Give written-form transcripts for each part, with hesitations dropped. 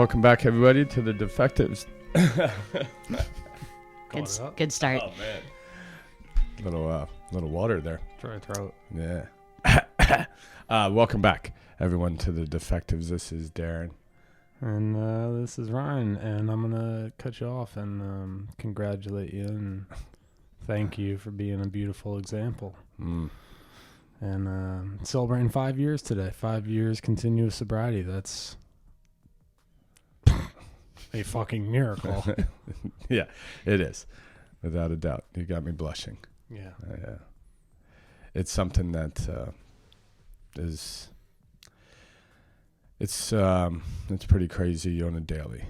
welcome back, everybody, to the Defectives. Good start. Oh man, little water there. Try to throw it. Yeah. Welcome back, everyone, to the Defectives. This is Daren, and this is Ryan, and I'm gonna cut you off and congratulate you and thank you for being a beautiful example. And celebrating 5 years today. 5 years continuous sobriety. That's a fucking miracle. Yeah, it is, without a doubt. You got me blushing. Yeah. It's something that it's pretty crazy on a daily.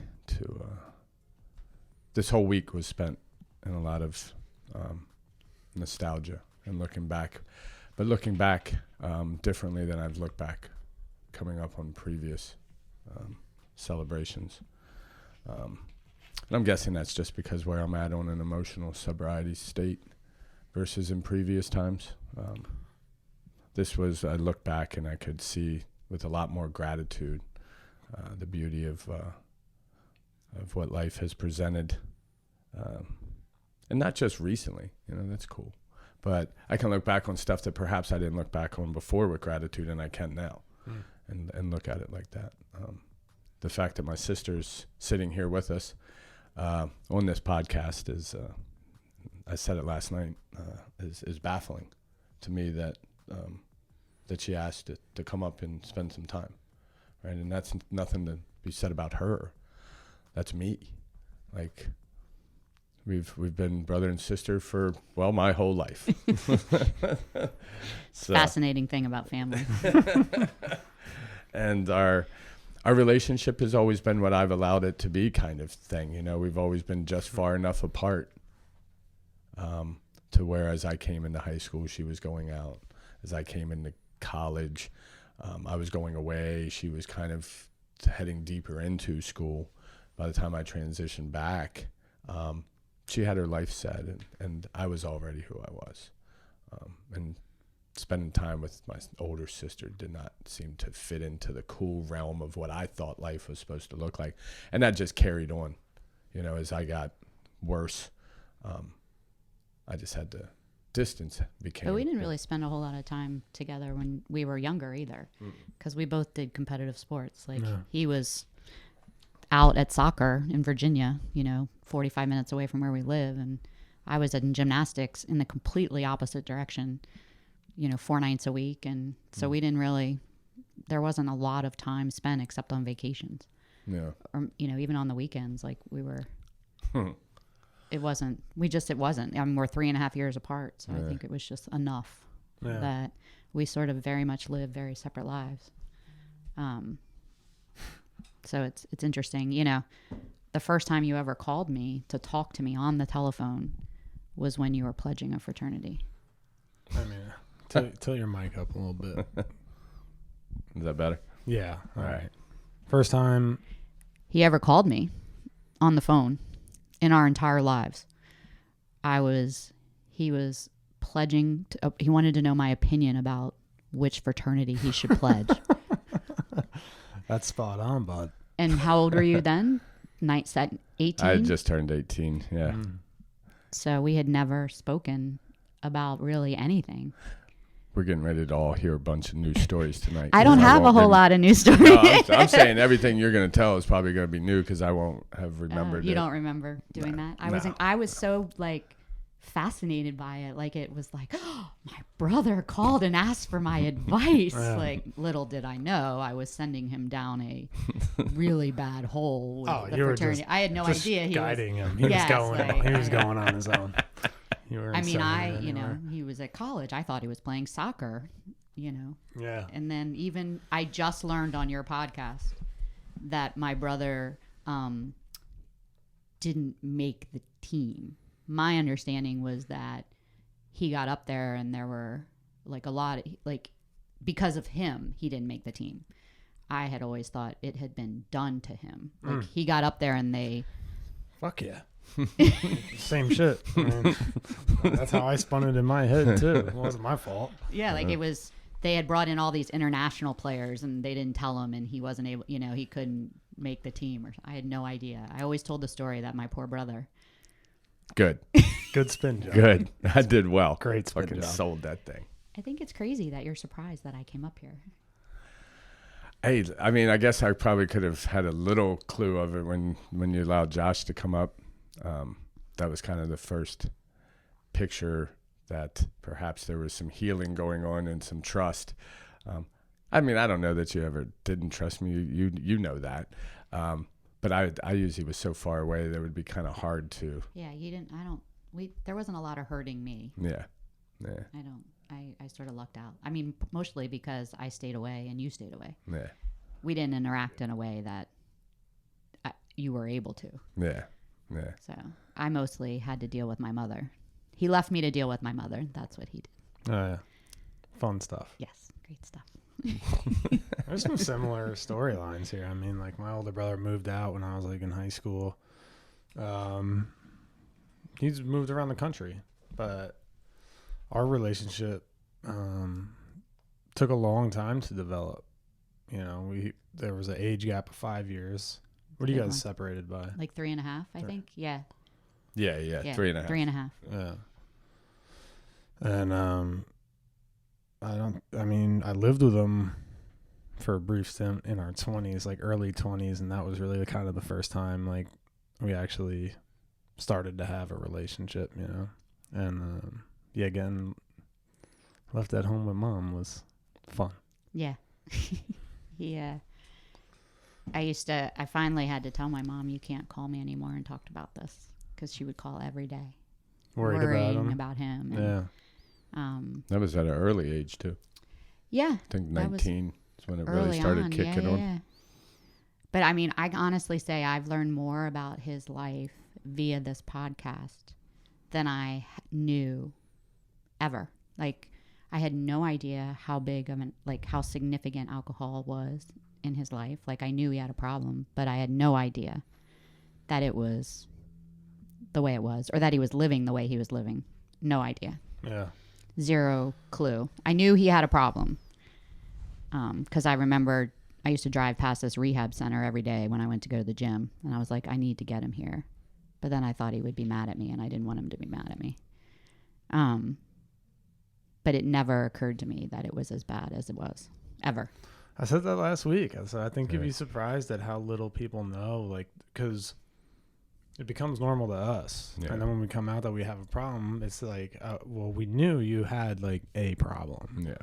This whole week was spent in a lot of nostalgia and looking back, but looking back differently than I've looked back coming up on previous celebrations. And I'm guessing that's just because where I'm at on an emotional sobriety state versus in previous times. I look back and I could see with a lot more gratitude the beauty of what life has presented. And not just recently, that's cool. But I can look back on stuff that perhaps I didn't look back on before with gratitude, and I can now, and look at it like that. The fact that my sister's sitting here with us on this podcast is, I said it last night, is baffling to me that she asked to come up and spend some time, right? And that's nothing to be said about her. That's me. Like, we've been brother and sister for, well, my whole life. Fascinating thing about family. And our relationship has always been what I've allowed it to be, kind of thing. We've always been just far enough apart to where as I came into high school, she was going out. As I came into college, I was going away. She was kind of heading deeper into school. By the time I transitioned back, she had her life set, and I was already who I was. And spending time with my older sister did not seem to fit into the cool realm of what I thought life was supposed to look like. And that just carried on, as I got worse. I just had to distance became. But we didn't really spend a whole lot of time together when we were younger either, because we both did competitive sports. Like he was out at soccer in Virginia, 45 minutes away from where we live. And I was in gymnastics in the completely opposite direction, 4 nights a week. And so we didn't really, there wasn't a lot of time spent except on vacations. Yeah. Or, even on the weekends, like we were, it wasn't. I mean, we're 3.5 years apart. So I think it was just enough that we sort of very much live very separate lives. So it's interesting. The first time you ever called me to talk to me on the telephone was when you were pledging a fraternity. I mean, tilt your mic up a little bit. Is that better? Yeah. All right. First time he ever called me on the phone in our entire lives. He was pledging, he wanted to know my opinion about which fraternity he should pledge. That's spot on, bud. And how old were you then? 18? I had just turned 18, yeah. So we had never spoken about really anything. We're getting ready to all hear a bunch of new stories tonight. I don't have a whole lot of new stories. No, I'm saying everything you're going to tell is probably going to be new because I won't have remembered you it. don't remember doing that? I was so fascinated by it. Like it was like, oh, my brother called and asked for my advice. Like little did I know I was sending him down a really bad hole with the fraternity. I had no idea he guiding him. He was going on his own. He was at college. I thought he was playing soccer, Yeah. And then I just learned on your podcast that my brother didn't make the team. My understanding was that he got up there and there were because of him, he didn't make the team. I had always thought it had been done to him. Like he got up there and they... Fuck yeah. Same shit. I mean, that's how I spun it in my head too. It wasn't my fault. Yeah, it was. They had brought in all these international players, and they didn't tell him, and he wasn't able. He couldn't make the team, or I had no idea. I always told the story that my poor brother. Good. Good spin job. Good. I did well. Great spin Fucking job. sold that thing. I think it's crazy that you're surprised that I came up here. Hey, I mean, I guess I probably could have had a little clue of it when you allowed Josh to come up. That was kind of the first picture that perhaps there was some healing going on and some trust. I mean, I don't know that you ever didn't trust me. You know that. But I usually was so far away that it would be kind of hard to. Yeah, you didn't. There wasn't a lot of hurting me. Yeah. I sort of lucked out. I mean, mostly because I stayed away and you stayed away. Yeah. We didn't interact in a way that you were able to. Yeah. Yeah. So I mostly had to deal with my mother. He left me to deal with my mother. That's what he did. Oh, yeah. Fun stuff. Yes, great stuff. There's some similar storylines here. I mean, like my older brother moved out when I was like in high school. He's moved around the country, but our relationship took a long time to develop. You know, there was an age gap of 5 years. What are you guys separated by? Like 3.5, I think. Yeah. Yeah. 3.5. 3.5. Yeah. And I lived with him for a brief stint in our 20s, like early 20s, and that was really kind of the first time like we actually started to have a relationship, you know. And again, left at home with mom was fun. Yeah. Yeah. I finally had to tell my mom, you can't call me anymore and talk about this, because she would call every day. Worrying about him. And, that was at an early age too. Yeah. I think 19 is when it really started kicking on. Yeah. But I mean, I honestly say I've learned more about his life via this podcast than I knew ever. Like, I had no idea how big of how significant alcohol was in his life. Like, I knew he had a problem, but I had no idea that it was the way it was, or that he was living the way he was living. No idea. Yeah. Zero clue. I knew he had a problem. Because I remember I used to drive past this rehab center every day when I went to go to the gym. And I was like, I need to get him here. But then I thought he would be mad at me, and I didn't want him to be mad at me. But it never occurred to me that it was as bad as it was, ever. I said that last week. I think you'd be surprised at how little people know, like, because it becomes normal to us. Yeah. And then when we come out that we have a problem, it's like, well, we knew you had, like, a problem. Yeah.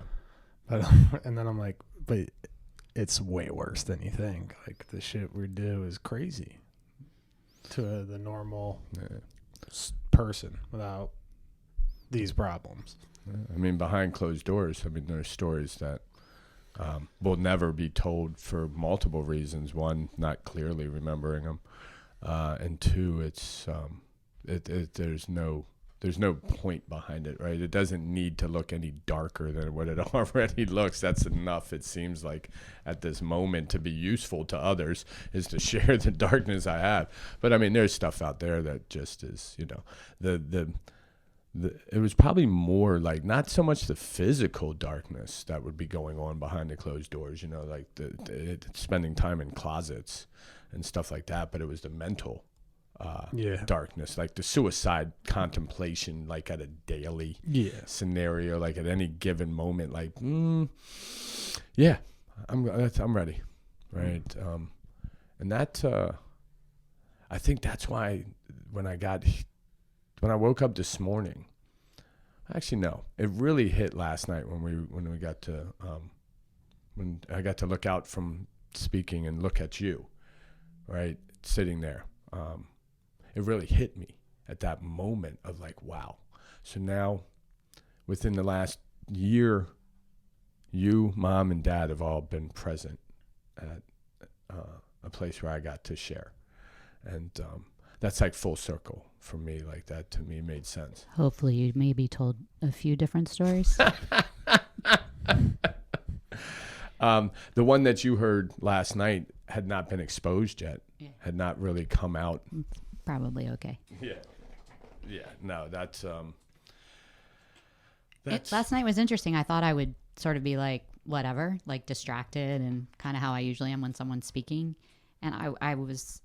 But, and then I'm like, but it's way worse than you think. Like, the shit we do is crazy to the normal person without these problems. I mean, behind closed doors, I mean, there's stories that will never be told for multiple reasons. One, not clearly remembering them, and two, it's there's no point behind it, right? It doesn't need to look any darker than what it already looks. That's enough, it seems like, at this moment, to be useful to others, is to share the darkness I have. But I mean, there's stuff out there that just is, you know, it was probably more like not so much the physical darkness that would be going on behind the closed doors, you know, like spending time in closets and stuff like that, but it was the mental darkness, like the suicide contemplation, like at a daily scenario, like at any given moment, like, I'm ready, right? And that, I think that's why when I woke up this morning, actually no, it really hit last night when we got to when I got to look out from speaking and look at you, right, sitting there. It really hit me at that moment of like, wow. So now, within the last year, you, Mom, and Dad have all been present at a place where I got to share, and that's like full circle for me. Like, that to me made sense. Hopefully you maybe told a few different stories. The one that you heard last night had not been exposed yet, had not really come out. Probably okay. Yeah. No, that's last night was interesting. I thought I would sort of be like, whatever, like distracted, and kind of how I usually am when someone's speaking. And I was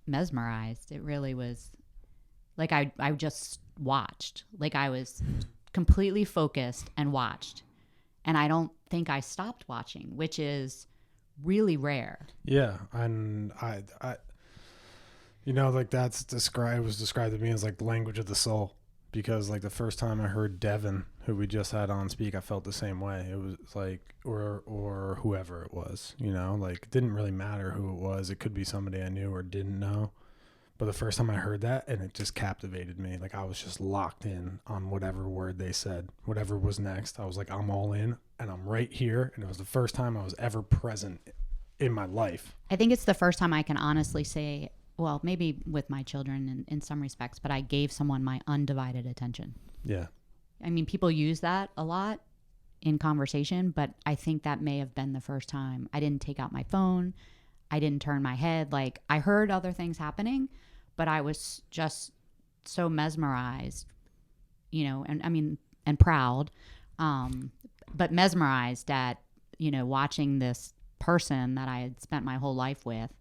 mesmerized. It really was like I just watched. Like I was completely focused and watched. And I don't think I stopped watching, which is really rare. Yeah, and I like was described to me as like the language of the soul, because like the first time I heard Devin, who we just had on speak, I felt the same way. It was like, or whoever it was, like it didn't really matter who it was. It could be somebody I knew or didn't know. But the first time I heard that, and it just captivated me. Like I was just locked in on whatever word they said, whatever was next. I was like, I'm all in, and I'm right here. And it was the first time I was ever present in my life. I think it's the first time I can honestly say, well, maybe with my children in some respects, but I gave someone my undivided attention. Yeah. I mean, people use that a lot in conversation, but I think that may have been the first time. I didn't take out my phone. I didn't turn my head. Like I heard other things happening, but I was just so mesmerized, and proud, but mesmerized at, watching this person that I had spent my whole life with,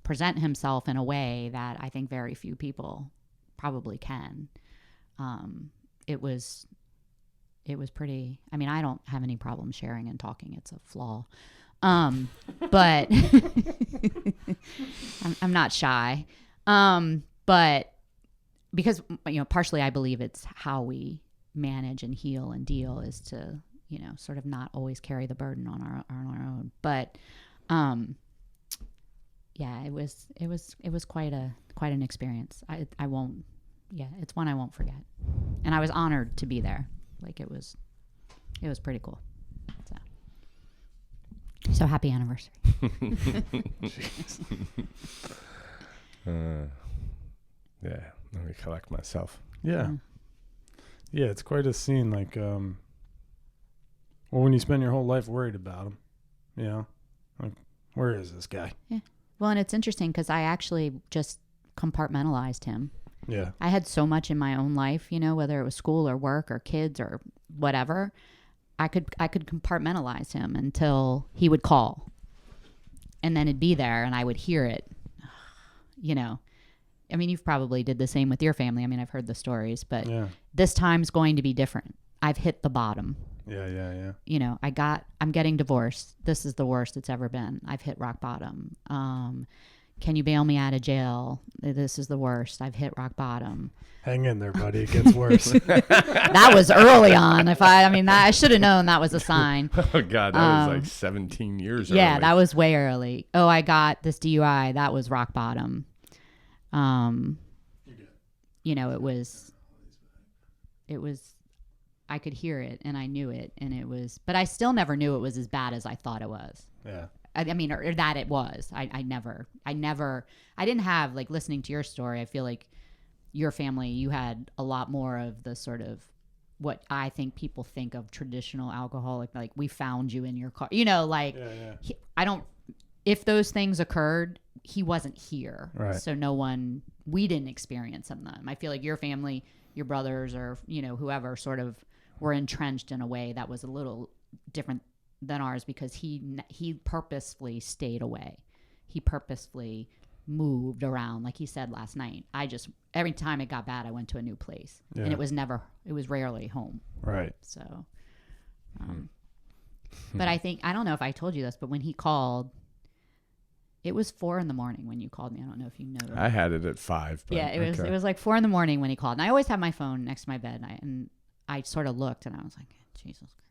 present himself in a way that I think very few people probably can. It was pretty, I don't have any problem sharing and talking. It's a flaw. But I'm not shy. But because, partially I believe it's how we manage and heal and deal is to, sort of not always carry the burden on our own. But, yeah, it was quite an experience. It's one I won't forget. And I was honored to be there. Like it was pretty cool. So happy anniversary. Yeah, let me collect myself. Yeah. Yeah, it's quite a scene. Like, when you spend your whole life worried about him, like, where is this guy? Yeah. Well, and it's interesting because I actually just compartmentalized him. Yeah. I had so much in my own life, whether it was school or work or kids or whatever. I could compartmentalize him until he would call, and then it'd be there and I would hear it. You've probably did the same with your family. I've heard the stories, but This time's going to be different. I've hit the bottom. Yeah. I'm getting divorced. This is the worst it's ever been. I've hit rock bottom. Can you bail me out of jail? This is the worst. I've hit rock bottom. Hang in there, buddy. It gets worse. That was early on. I should have known that was a sign. Oh God, that was like 17 years early. Yeah, that was way early. Oh, I got this DUI. That was rock bottom. It was, I could hear it and I knew it, and it was, but I still never knew it was as bad as I thought it was. Yeah. Or that it was. I didn't have, like, listening to your story, I feel like your family, you had a lot more of the sort of what I think people think of traditional alcoholic, like we found you in your car, if those things occurred, he wasn't here. Right. So we didn't experience them. I feel like your family, your brothers or, whoever sort of were entrenched in a way that was a little different than ours, because he purposefully stayed away. He purposefully moved around. Like he said last night, every time it got bad, I went to a new place, and it was rarely home. Right. So, but I don't know if I told you this, but when he called, it was 4 a.m. when you called me. I don't know if you know that. I had it at 5. But yeah, it was like 4 a.m. when he called, and I always have my phone next to my bed, and I sort of looked, and I was like, Jesus Christ.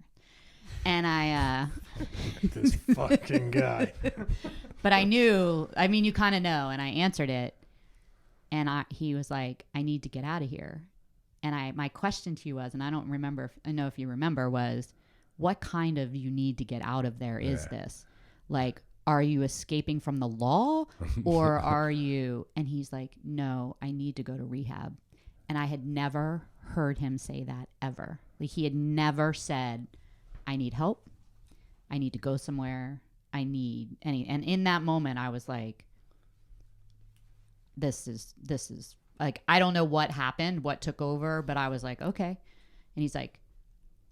And this fucking guy. But I knew, you kind of know, and I answered it, and he was like, I need to get out of here. And my question to you was, and I don't remember, I know if you remember, was, what kind of you need to get out of there is this? Like, are you escaping from the law, or are you, and he's like, no, I need to go to rehab. And I had never heard him say that ever. Like, he had never said, I need help. I need to go somewhere. I need any. And in that moment, I was like, this is like, I don't know what happened, what took over, but I was like, okay. And he's like,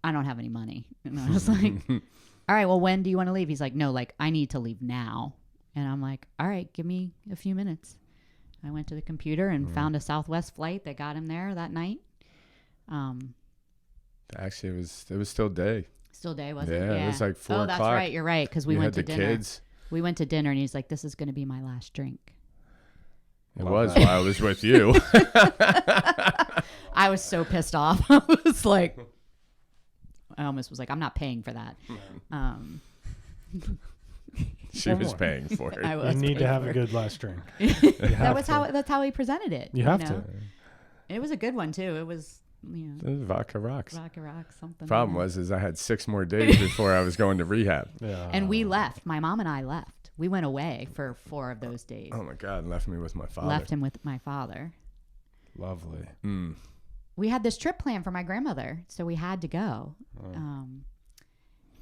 I don't have any money. And I was like, all right, well, when do you want to leave? He's like, no, like, I need to leave now. And I'm like, all right, give me a few minutes. I went to the computer and found a Southwest flight that got him there that night. Actually, it was still day. Still day, wasn't it? Yeah, it was like 4 o'clock. Oh, that's right. You're right, because we went to dinner. Kids. We went to dinner, and he's like, this is going to be my last drink. It was while I was with you. I was so pissed off. I was like, I almost was like, I'm not paying for that. She was paying for it. I was. You need to have a good last drink. That's how he presented it. You have to. It was a good one too. It was, Vodka rocks. Vodka rocks, something. Problem was I had 6 more days before I was going to rehab. Yeah. And we left. My mom and I left. We went away for 4 of those days. Oh my God! Left me with my father. Left him with my father. Lovely. We had this trip planned for my grandmother, so we had to go.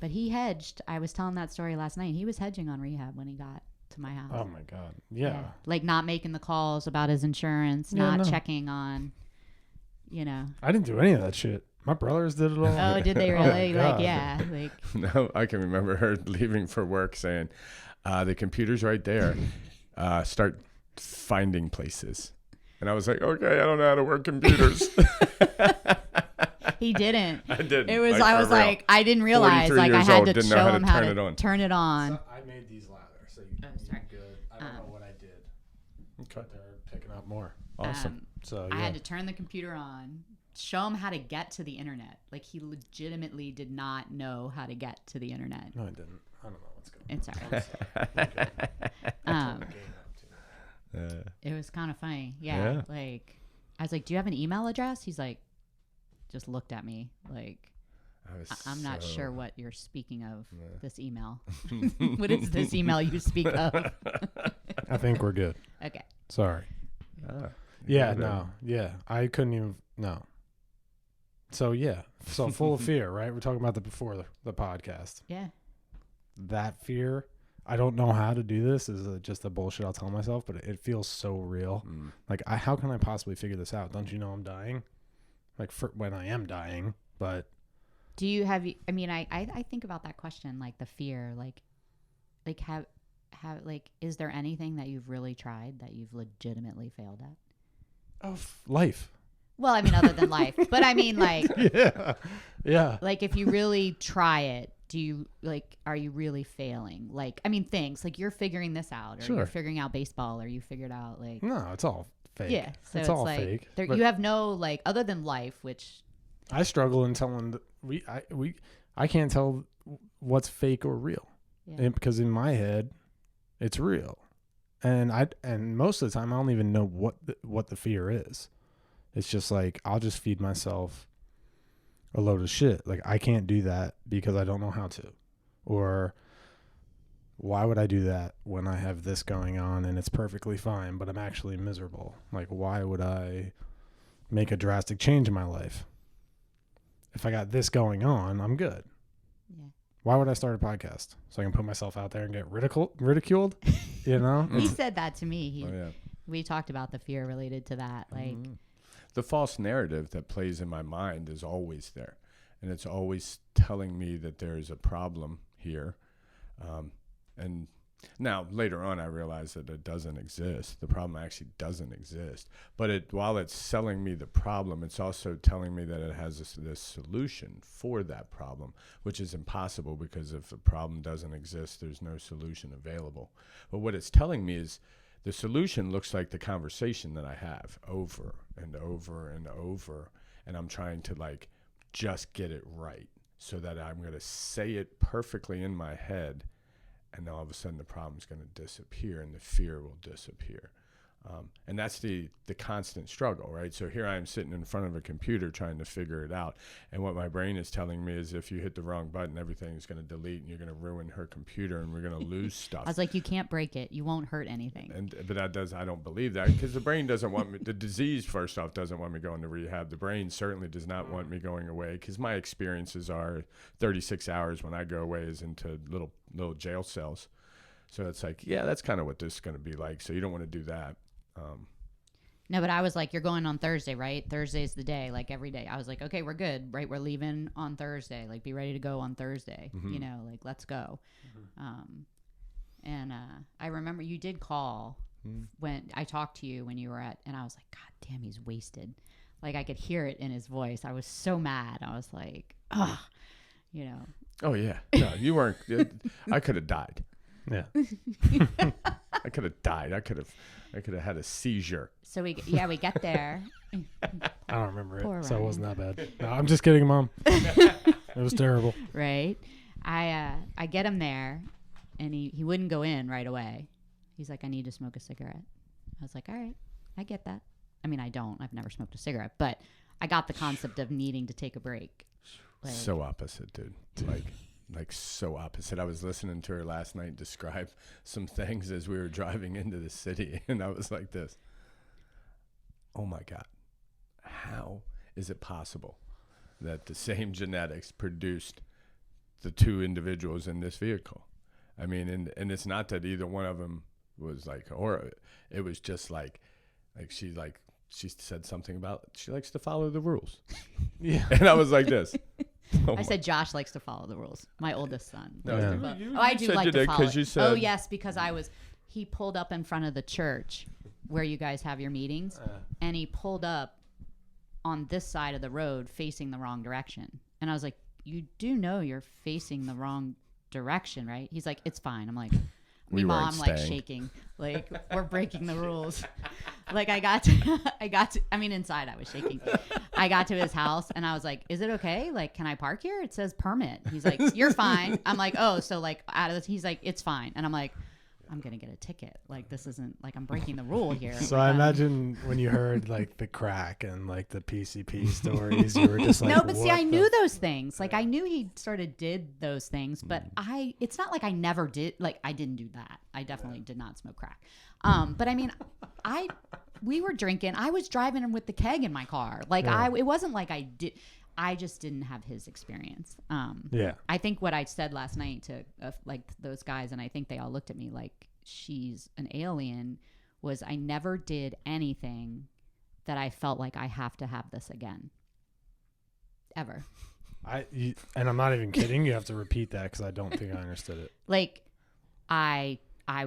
But he hedged. I was telling that story last night. He was hedging on rehab when he got to my house. Oh my God. Yeah. Like not making the calls about his insurance, checking on, I didn't do any of that shit. My brothers did it all. Oh, did they really? No, I can remember her leaving for work saying, the computer's right there. Start finding places. And I was like, okay, I don't know how to work computers. He didn't. I didn't. It was. I was like, I didn't realize. Like I had to show him how to turn it on. So I made these ladders, so you're good. I don't know what I did. Okay. They're picking up more. Awesome. So I had to turn the computer on, show him how to get to the internet. Like he legitimately did not know how to get to the internet. No, I didn't. I don't know what's going on. It's all right. It was kind of funny. Yeah. Like I was like, "Do you have an email address?" He's like, just looked at me like, I'm not sure what you're speaking of. This email. What is this email you speak of? I think we're good. Okay. Sorry. I couldn't even. No. So full of fear, right? We're talking about that before the podcast. Yeah. That fear, I don't know how to do this. Is just the bullshit I'll tell myself, but it feels so real. Like, how can I possibly figure this out? Don't you know I'm dying? Like, for when I am dying, but. Do you have? I mean, I think about that question, like the fear, like have is there anything that you've really tried that you've legitimately failed at? Oh, life. Well, I mean, other than life, but I mean, like, yeah. Like, if you really try it, are you really failing? Like, I mean, things like you're figuring this out, or you're figuring out baseball, or you figured out like. No, it's all fake. Yeah, so it's all like, fake. You have no like other than life, which. I struggle in telling I can't tell what's fake or real, because in my head, it's real, and most of the time I don't even know what the fear is. It's just like I'll just feed myself a load of shit. Like I can't do that because I don't know how to, or why would I do that when I have this going on and it's perfectly fine, but I'm actually miserable? Like why would I make a drastic change in my life? If I got this going on, I'm good. Yeah. Why would I start a podcast? So I can put myself out there and get ridiculed? You know? He said that to me. We talked about the fear related to that. Like the false narrative that plays in my mind is always there. And it's always telling me that there is a problem here. And now, later on, I realized that it doesn't exist. The problem actually doesn't exist. But while it's selling me the problem, it's also telling me that it has this solution for that problem, which is impossible because if the problem doesn't exist, there's no solution available. But what it's telling me is the solution looks like the conversation that I have over and over and over, and I'm trying to like just get it right so that I'm going to say it perfectly in my head. And then all of a sudden the problem's going to disappear and the fear will disappear. And that's the constant struggle, right? So here I am sitting in front of a computer trying to figure it out. And what my brain is telling me is if you hit the wrong button, everything's going to delete and you're going to ruin her computer and we're going to lose stuff. I was like, you can't break it. You won't hurt anything. But I don't believe that because the brain doesn't want me, the disease first off doesn't want me going to rehab. The brain certainly does not want me going away because my experiences are 36 hours when I go away is into little jail cells. So it's like, yeah, that's kind of what this is going to be like. So you don't want to do that. No, but I was like, you're going on Thursday, right? Thursday's the day, like every day. I was like, okay, we're good, right? We're leaving on Thursday. Like, be ready to go on Thursday. Mm-hmm. You know, like, let's go. And I remember you did call when I talked to you when you were and I was like, God damn, he's wasted. Like, I could hear it in his voice. I was so mad. I was like, ugh, you know. Oh, yeah. No, you weren't. I could have died. Yeah. I could have died. I could have had a seizure. So we get there. I don't remember Poor it, so it Ryan. wasn't that bad. No, I'm just kidding, Mom. It was terrible. Right. I get him there, and he wouldn't go in right away. He's like, I need to smoke a cigarette. I was like, all right, I get that. I mean, I don't. I've never smoked a cigarette, but I got the concept of needing to take a break. Like, So opposite, dude. Like so opposite. I was listening to her last night describe some things as we were driving into the city, and I was like this. Oh my God. How is it possible that the same genetics produced the two individuals in this vehicle? I mean, and it's not that either one of them was like, or it was just like she said something about she likes to follow the rules. Yeah. And I was like this. I said Josh likes to follow the rules. My oldest son. No, Yeah. I do said like you to did follow. 'cause you said- Oh yes, because he pulled up in front of the church where you guys have your meetings, and he pulled up on this side of the road facing the wrong direction. And I was like, you do know you're facing the wrong direction, right? He's like, it's fine. I'm like, We meanwhile, weren't I'm like staying. shaking, like we're breaking the rules. Like I mean, inside I was shaking. I got to his house and I was like, is it okay? Like, can I park here? It says permit. He's like, you're fine. I'm like, oh, so like out of this, he's like, it's fine. And I'm like, I'm going to get a ticket. Like, this isn't like I'm breaking the rule here. So I imagine when you heard like the crack and like the PCP stories, you were just like, no, but see, what I the knew those things. Like, I knew he sort of did those things, but it's not like I never did. Like, I didn't do that. I definitely did not smoke crack. But I mean, we were drinking. I was driving with the keg in my car. Like, it wasn't like I did. I just didn't have his experience. Yeah. I think what I said last night to like those guys, and I think they all looked at me like she's an alien, was I never did anything that I felt like I have to have this again. Ever. And I'm not even kidding. You have to repeat that because I don't think I understood it. Like,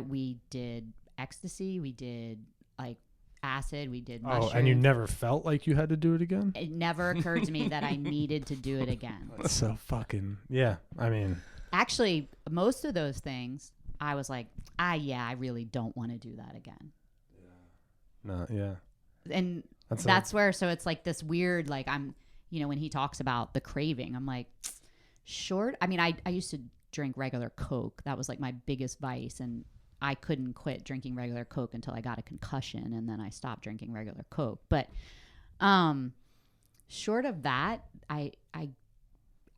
we did ecstasy, we did like acid, we did mushrooms. Oh, and you never felt like you had to do it again? It never occurred to me that I needed to do it again. That's so fucking, yeah. I mean, actually, most of those things, I was like, I really don't want to do that again. no, yeah. And that's where, so it's like this weird, like I'm, when he talks about the craving, I'm like, short. I mean, I used to drink regular Coke. That was like my biggest vice. And I couldn't quit drinking regular Coke until I got a concussion. And then I stopped drinking regular Coke. But short of that, and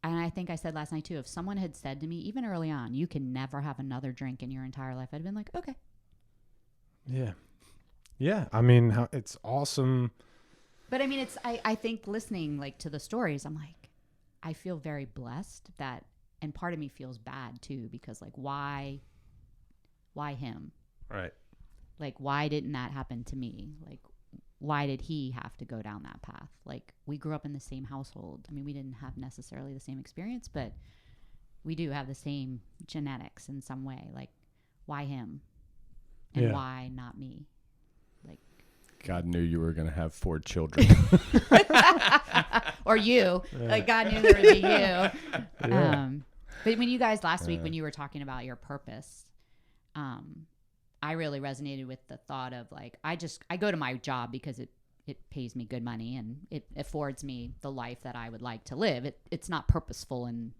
I think I said last night too, if someone had said to me, even early on, you can never have another drink in your entire life, I'd been like, okay. Yeah. Yeah. I mean, it's awesome. But I mean, I think listening like to the stories, I'm like, I feel very blessed that, and part of me feels bad too, because like, why him? Right. Like, why didn't that happen to me? Like, why did he have to go down that path? Like, we grew up in the same household. I mean, we didn't have necessarily the same experience, but we do have the same genetics in some way. Like, why him? And why not me? Like, God knew you were going to have 4 children. or you. Like, God knew there would be you. Yeah. But when you guys last week, when you were talking about your purpose, I really resonated with the thought of like, I go to my job because it pays me good money and it affords me the life that I would like to live. It's not purposeful in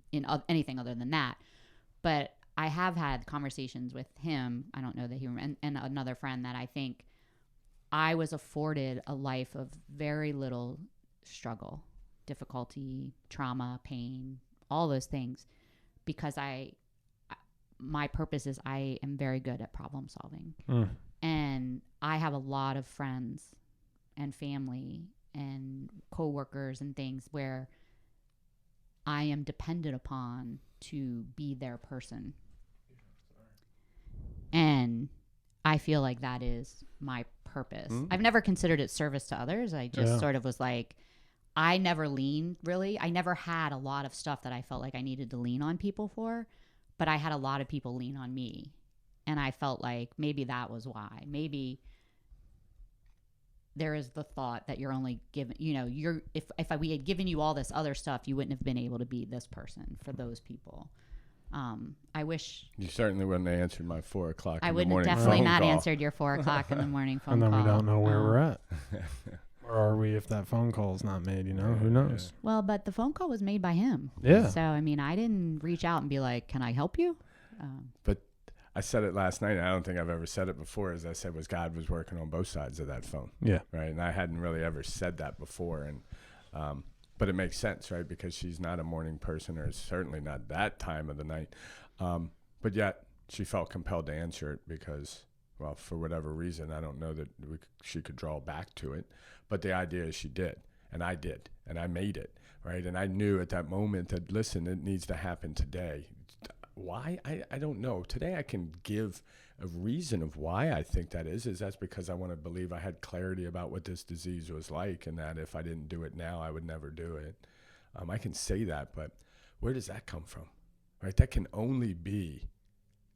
anything other than that. But I have had conversations with him. I don't know that he and another friend that I think I was afforded a life of very little struggle, difficulty, trauma, pain, all those things, because my purpose is I am very good at problem solving. And I have a lot of friends and family and coworkers and things where I am dependent upon to be their person. And I I feel like that is my purpose. I've never considered it service to others. I just sort of was like, I never leaned really. I never had a lot of stuff that I felt like I needed to lean on people for, but I had a lot of people lean on me. And I felt like maybe that was why. Maybe there is the thought that you're only given, if we had given you all this other stuff, you wouldn't have been able to be this person for those people. I wish you certainly wouldn't have answered my 4 o'clock. I in wouldn't the morning have definitely phone not call. answered your 4 o'clock in the morning phone call. And then we don't know where we're at. Or are we if that phone call is not made? Who knows? Well, but the phone call was made by him. Yeah. So I mean, I didn't reach out and be like, "Can I help you?" But I said it last night. And I don't think I've ever said it before. As I said, was God was working on both sides of that phone. Yeah. Right. And I hadn't really ever said that before. And but it makes sense, right? Because she's not a morning person, or certainly not that time of the night. But yet she felt compelled to answer it because, well, for whatever reason, I don't know that she could draw back to it. But the idea is she did, and I did, and I made it, right? And I knew at that moment that, listen, it needs to happen today. Why? I don't know. Today I can give a reason of why I think that is that's because I want to believe I had clarity about what this disease was like, and that if I didn't do it now, I would never do it. I can say that, but where does that come from, right? That can only be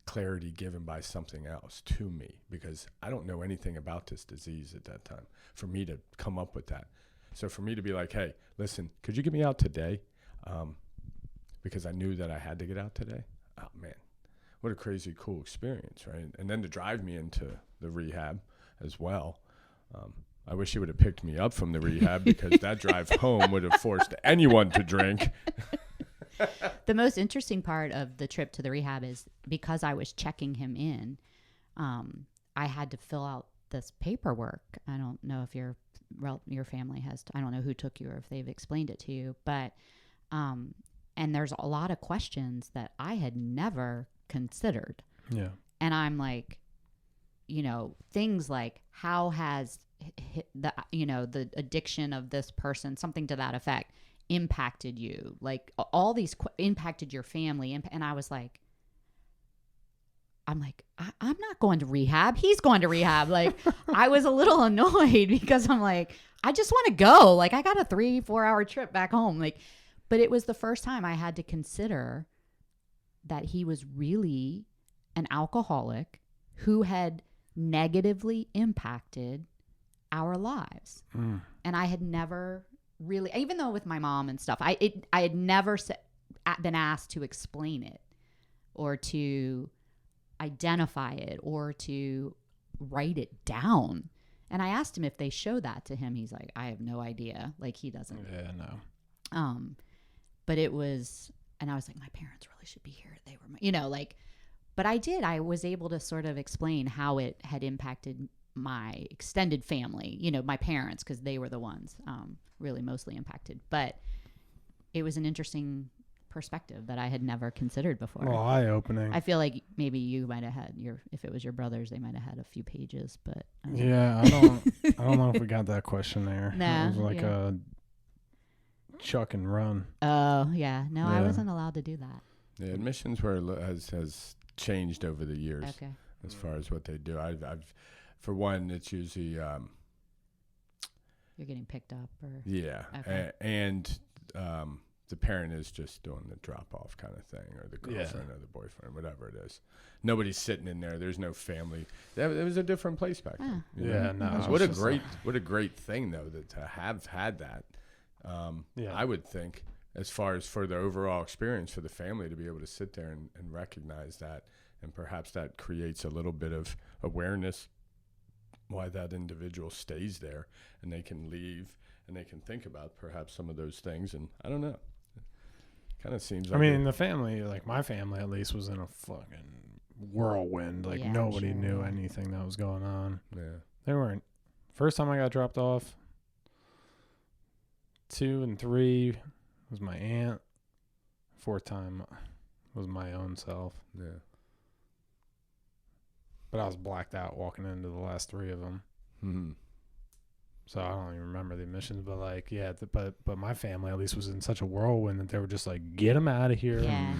clarity given by something else to me, because I don't know anything about this disease at that time for me to come up with that. So for me to be like, hey, listen, could you get me out today? Because I knew that I had to get out today. Oh man, what a crazy cool experience, right? And then to drive me into the rehab as well. I wish he would have picked me up from the rehab, because that drive home would have forced anyone to drink. The most interesting part of the trip to the rehab is because I was checking him in, I had to fill out this paperwork. I don't know if your family has, I don't know who took you or if they've explained it to you, but, and there's a lot of questions that I had never considered. Yeah. And I'm like, things like, how has the addiction of this person, something to that effect, impacted you? Like all these impacted your family. And I was like, I'm not going to rehab. He's going to rehab. Like I was a little annoyed because I'm like, I just want to go. Like I got a 3-4 hour trip back home. Like, but it was the first time I had to consider that he was really an alcoholic who had negatively impacted our lives. And I had never really, even though with my mom and stuff, I had never been asked to explain it or to identify it or to write it down. And I asked him if they show that to him. He's like, I have no idea. Like he doesn't. Yeah, no. But it was, and I was like, my parents really should be here. They were, but I was able to sort of explain how it had impacted my extended family, my parents, because they were the ones really mostly impacted. But it was an interesting perspective that I had never considered before. Well, eye-opening. I feel like maybe you might have had if it was your brothers, they might have had a few pages, but yeah, I don't know if we got that questionnaire. Nah, it was like a chuck and run. Oh yeah, no, I wasn't allowed to do that. Yeah, admissions has changed over the years. Okay. As far as what they do, I've for one, it's usually you're getting picked up or okay. and the parent is just doing the drop off kind of thing, or the girlfriend or the boyfriend, whatever it is. Nobody's sitting in there. There's no family. It was a different place back then. Yeah, no. What a great thing though to have had that. I would think, as far as for the overall experience for the family, to be able to sit there and recognize that, and perhaps that creates a little bit of awareness why that individual stays there, and they can leave and they can think about perhaps some of those things. And I don't know, it kind of seems like, I mean, the family, like my family at least, was in a fucking whirlwind. Like nobody knew anything that was going on. Yeah, they weren't. First time I got dropped off, 2 and 3 was my aunt. 4th time was my own self. Yeah. But I was blacked out walking into the last 3 of them. Mm-hmm. So I don't even remember the admissions, but like, but my family at least was in such a whirlwind that they were just like, get him out of here. Yeah.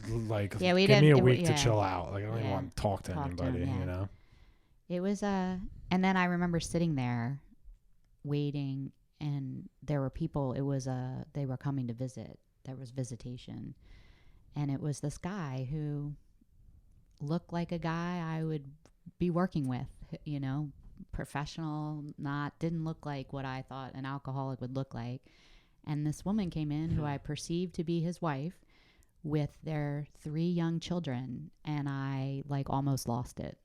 Like, we give me a didn't, week to chill out. Like, I don't even want to talk to Talk to anybody, him, you know? It was and then I remember sitting there waiting, and there were people. It was they were coming to visit. There was visitation, and it was this guy who looked like a guy I would be working with, you know, professional, didn't look like what I thought an alcoholic would look like. And this woman came in who I perceived to be his wife with their 3 young children, and I like almost lost it.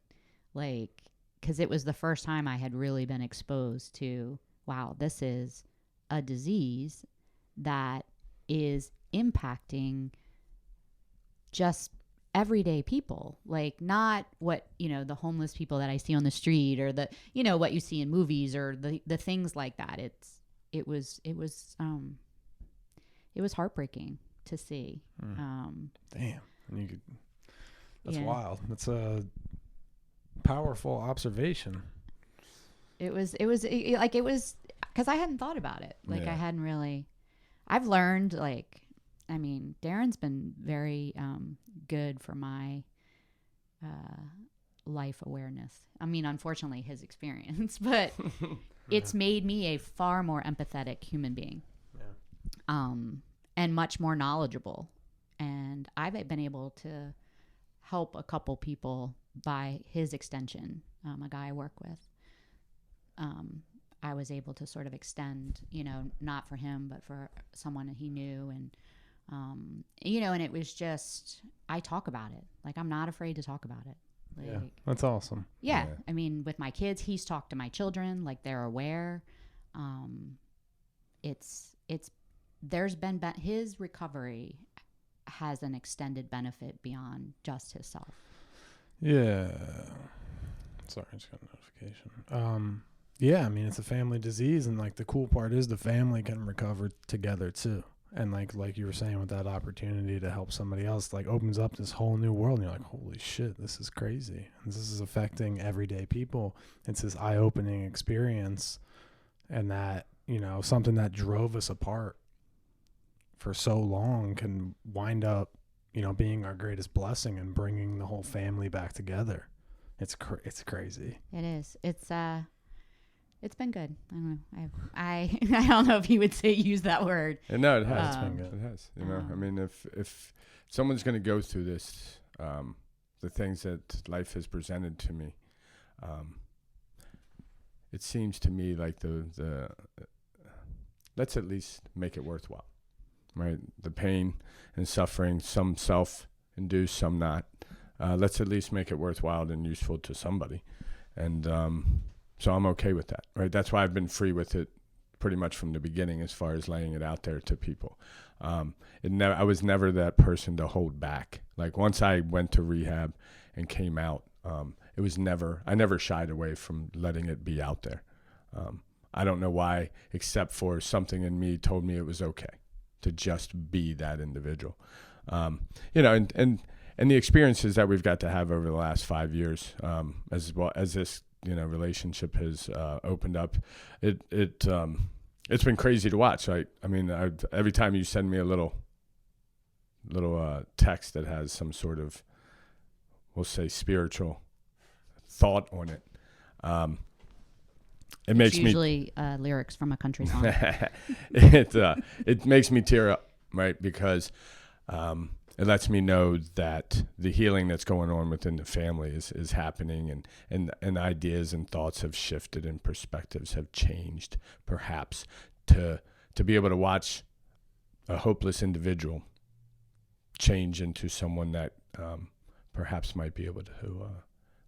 Like, because it was the first time I had really been exposed to, wow, this is a disease that is impacting just everyday people, like not what, you know, the homeless people that I see on the street, or the, you know, what you see in movies, or the things like that. It was heartbreaking to see. Damn. And that's wild. That's a powerful observation. It was because I hadn't thought about it. Like, I hadn't really, I've learned, like, I mean, Daren's been very good for my life awareness. I mean, unfortunately, his experience, but it's made me a far more empathetic human being, and much more knowledgeable. And I've been able to help a couple people by his extension, a guy I work with. I was able to sort of extend, you know, not for him, but for someone that he knew. And you know, and it was just, I talk about it. Like, I'm not afraid to talk about it. Like, that's awesome. Yeah. I mean, with my kids, he's talked to my children, like, they're aware. There's been his recovery has an extended benefit beyond just himself. Yeah. Sorry, I just got a notification. Yeah, I mean, it's a family disease, and like the cool part is the family can recover together too. And like you were saying, with that opportunity to help somebody else, like, opens up this whole new world. And you're like, holy shit, this is crazy. And this is affecting everyday people. It's this eye-opening experience. And that, you know, something that drove us apart for so long can wind up, you know, being our greatest blessing and bringing the whole family back together. It's crazy. It is. It's been good. I don't know. I don't know if you would use that word. No, it has. It's been good. It has. You know, I mean, if someone's going to go through this, the things that life has presented to me, it seems to me like the let's at least make it worthwhile, right? The pain and suffering, some self-induced, some not. Let's at least make it worthwhile and useful to somebody, and so I'm okay with that, right? That's why I've been free with it pretty much from the beginning, as far as laying it out there to people. I was never that person to hold back. Like, once I went to rehab and came out, I never shied away from letting it be out there. I don't know why, except for something in me told me it was okay to just be that individual. You know, and the experiences that we've got to have over the last 5 years, as well as this, you know, relationship has opened up. It's been crazy to watch. I mean, every time you send me a little text that has some sort of, we'll say, spiritual thought on it, it makes me usually lyrics from a country song. It makes me tear up, right? Because it lets me know that the healing that's going on within the family is happening, and ideas and thoughts have shifted, and perspectives have changed, perhaps, to be able to watch a hopeless individual change into someone that perhaps might be able to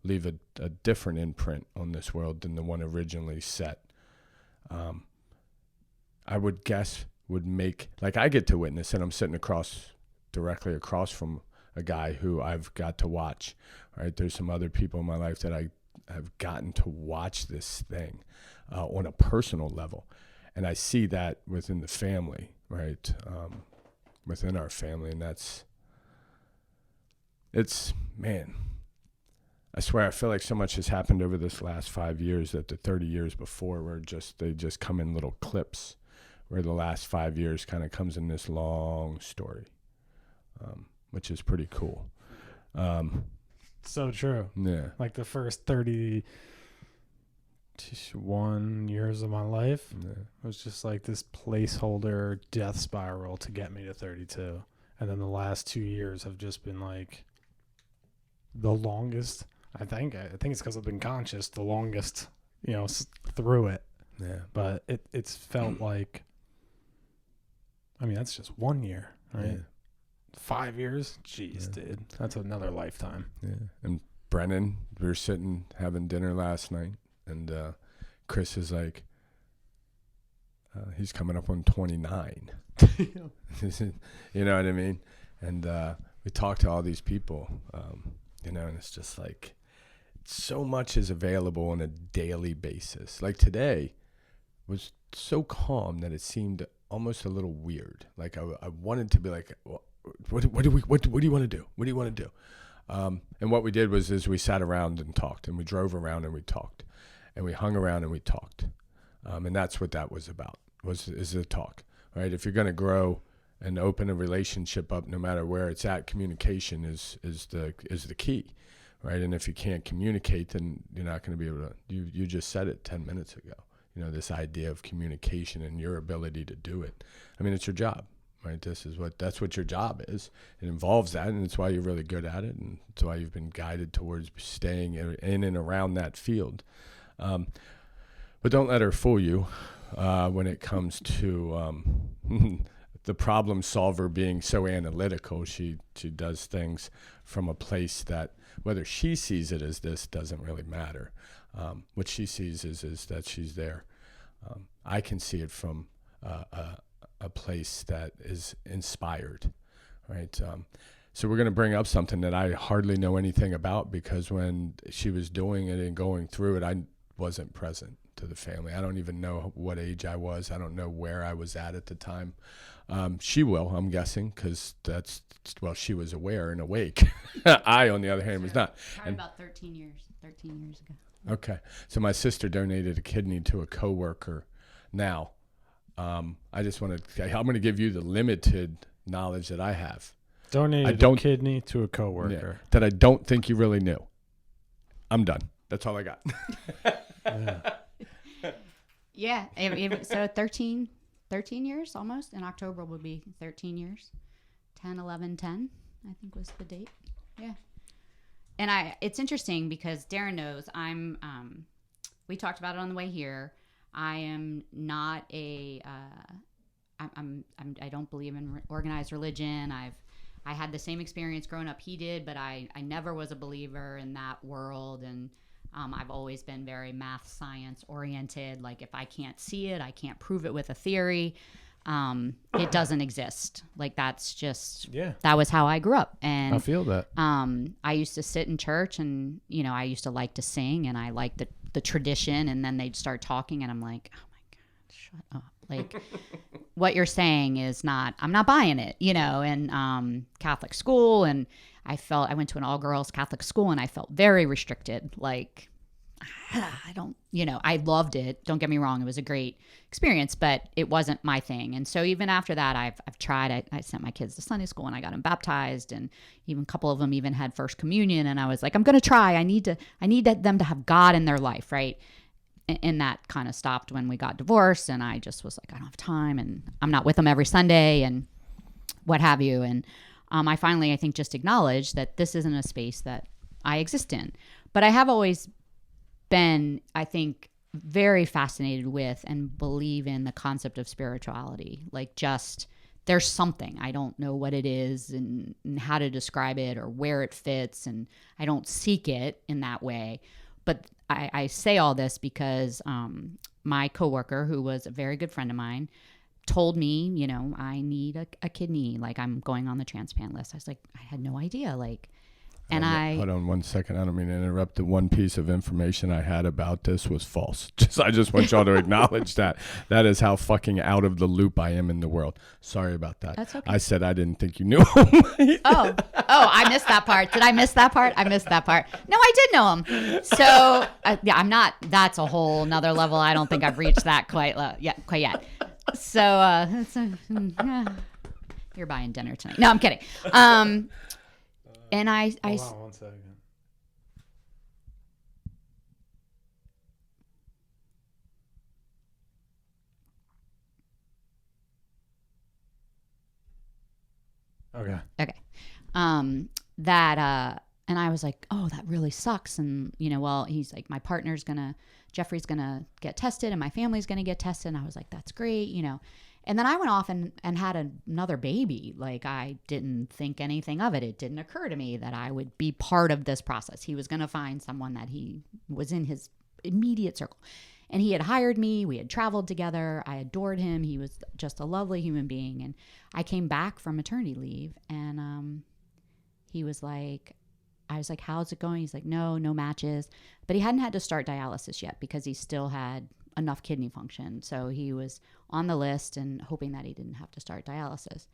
leave a different imprint on this world than the one originally set. I would guess would make, like, I get to witness, and I'm sitting directly across from a guy who I've got to watch, right? There's some other people in my life that I have gotten to watch this thing on a personal level. And I see that within the family, right? Within our family. And man, I swear, I feel like so much has happened over this last 5 years that the 30 years before they just come in little clips, where the last 5 years kind of comes in this long story. Which is pretty cool. So true. Yeah. Like the first 31 years of my life was just like this placeholder death spiral to get me to 32. And then the last 2 years have just been like the longest. I think it's because I've been conscious the longest, through it. Yeah. But it's felt like, I mean, that's just 1 year, right? Yeah. 5 years? Jeez, dude. That's another lifetime. Yeah. And Brennan, we were sitting having dinner last night, and Chris is like, he's coming up on 29. You know what I mean? And we talked to all these people, and it's just like, so much is available on a daily basis. Like today was so calm that it seemed almost a little weird. Like I wanted to be like, well, what do you want to do? What do you want to do? And what we did is we sat around and talked, and we drove around and we talked, and we hung around and we talked. And that's what that was about, is the talk, right? If you're going to grow and open a relationship up, no matter where it's at, communication is the key. Right, and if you can't communicate, then you're not going to be able to. You just said it 10 minutes ago. This idea of communication and your ability to do it. I mean, it's your job, right? That's what your job is. It involves that, and it's why you're really good at it, and it's why you've been guided towards staying in and around that field. But don't let her fool you when it comes to the problem solver being so analytical. She does things from a place that, whether she sees it as this doesn't really matter. What she sees is that she's there. I can see it from a place that is inspired, right? So we're going to bring up something that I hardly know anything about, because when she was doing it and going through it, I wasn't present to the family. I don't even know what age I was. I don't know where I was at the time. She will, I'm guessing, because she was aware and awake. I, on the other hand, was not. Probably about 13 years ago. Okay. So my sister donated a kidney to a coworker. Now, I just want to, I'm going to give you the limited knowledge that I have. Donated a kidney to a coworker. Yeah, that I don't think you really knew. I'm done. That's all I got. Yeah. So 13 years almost. In October will be 13 years. 10, 11, 10, I think was the date. Yeah. And it's interesting because Daren knows we talked about it on the way here. I am not I don't believe in organized religion. I had the same experience growing up he did, but I never was a believer in that world. And I've always been very math, science oriented. Like, if I can't see it, I can't prove it with a theory. It doesn't exist. Like, that's just, that was how I grew up. And I feel that. I used to sit in church, and, I used to like to sing, and I liked the tradition. And then they'd start talking, and I'm like, oh my God, shut up. Like, what you're saying is I'm not buying it, and Catholic school. And I went to an all-girls Catholic school, and I felt very restricted. Like, I don't, I loved it. Don't get me wrong. It was a great experience, but it wasn't my thing. And so even after that, I've tried, I sent my kids to Sunday school, and I got them baptized, and even a couple of them even had first communion. And I was like, I'm going to try. I need them to have God in their life. Right. And that kind of stopped when we got divorced, and I just was like, I don't have time, and I'm not with them every Sunday and what have you. And I finally, I think, just acknowledged that this isn't a space that I exist in. But I have always been, I think, very fascinated with and believe in the concept of spirituality. Like, just there's something. I don't know what it is and how to describe it or where it fits, and I don't seek it in that way. But I say all this because my coworker, who was a very good friend of mine, told me, I need a kidney. Like, I'm going on the transplant list. I was like, I had no idea. Like, and hold on 1 second. I don't mean to interrupt. The one piece of information I had about this was false. I just want y'all to acknowledge that. That is how fucking out of the loop I am in the world. Sorry about that. That's okay. I said I didn't think you knew him. Oh, I missed that part. Did I miss that part? I missed that part. No, I did know him. So I'm not. That's a whole nother level. I don't think I've reached that quite yet. So you're buying dinner tonight. No, I'm kidding. And I Hold on 1 second. Okay. Okay. And I was like, oh, that really sucks. And, well, he's like, my Jeffrey's going to get tested and my family's going to get tested. And I was like, that's great, And then I went off and had another baby. Like, I didn't think anything of it. It didn't occur to me that I would be part of this process. He was going to find someone that he was in his immediate circle. And he had hired me. We had traveled together. I adored him. He was just a lovely human being. And I came back from maternity leave, and he was like, I was like, how's it going? He's like, no matches. But he hadn't had to start dialysis yet because he still had enough kidney function. So he was on the list and hoping that he didn't have to start dialysis.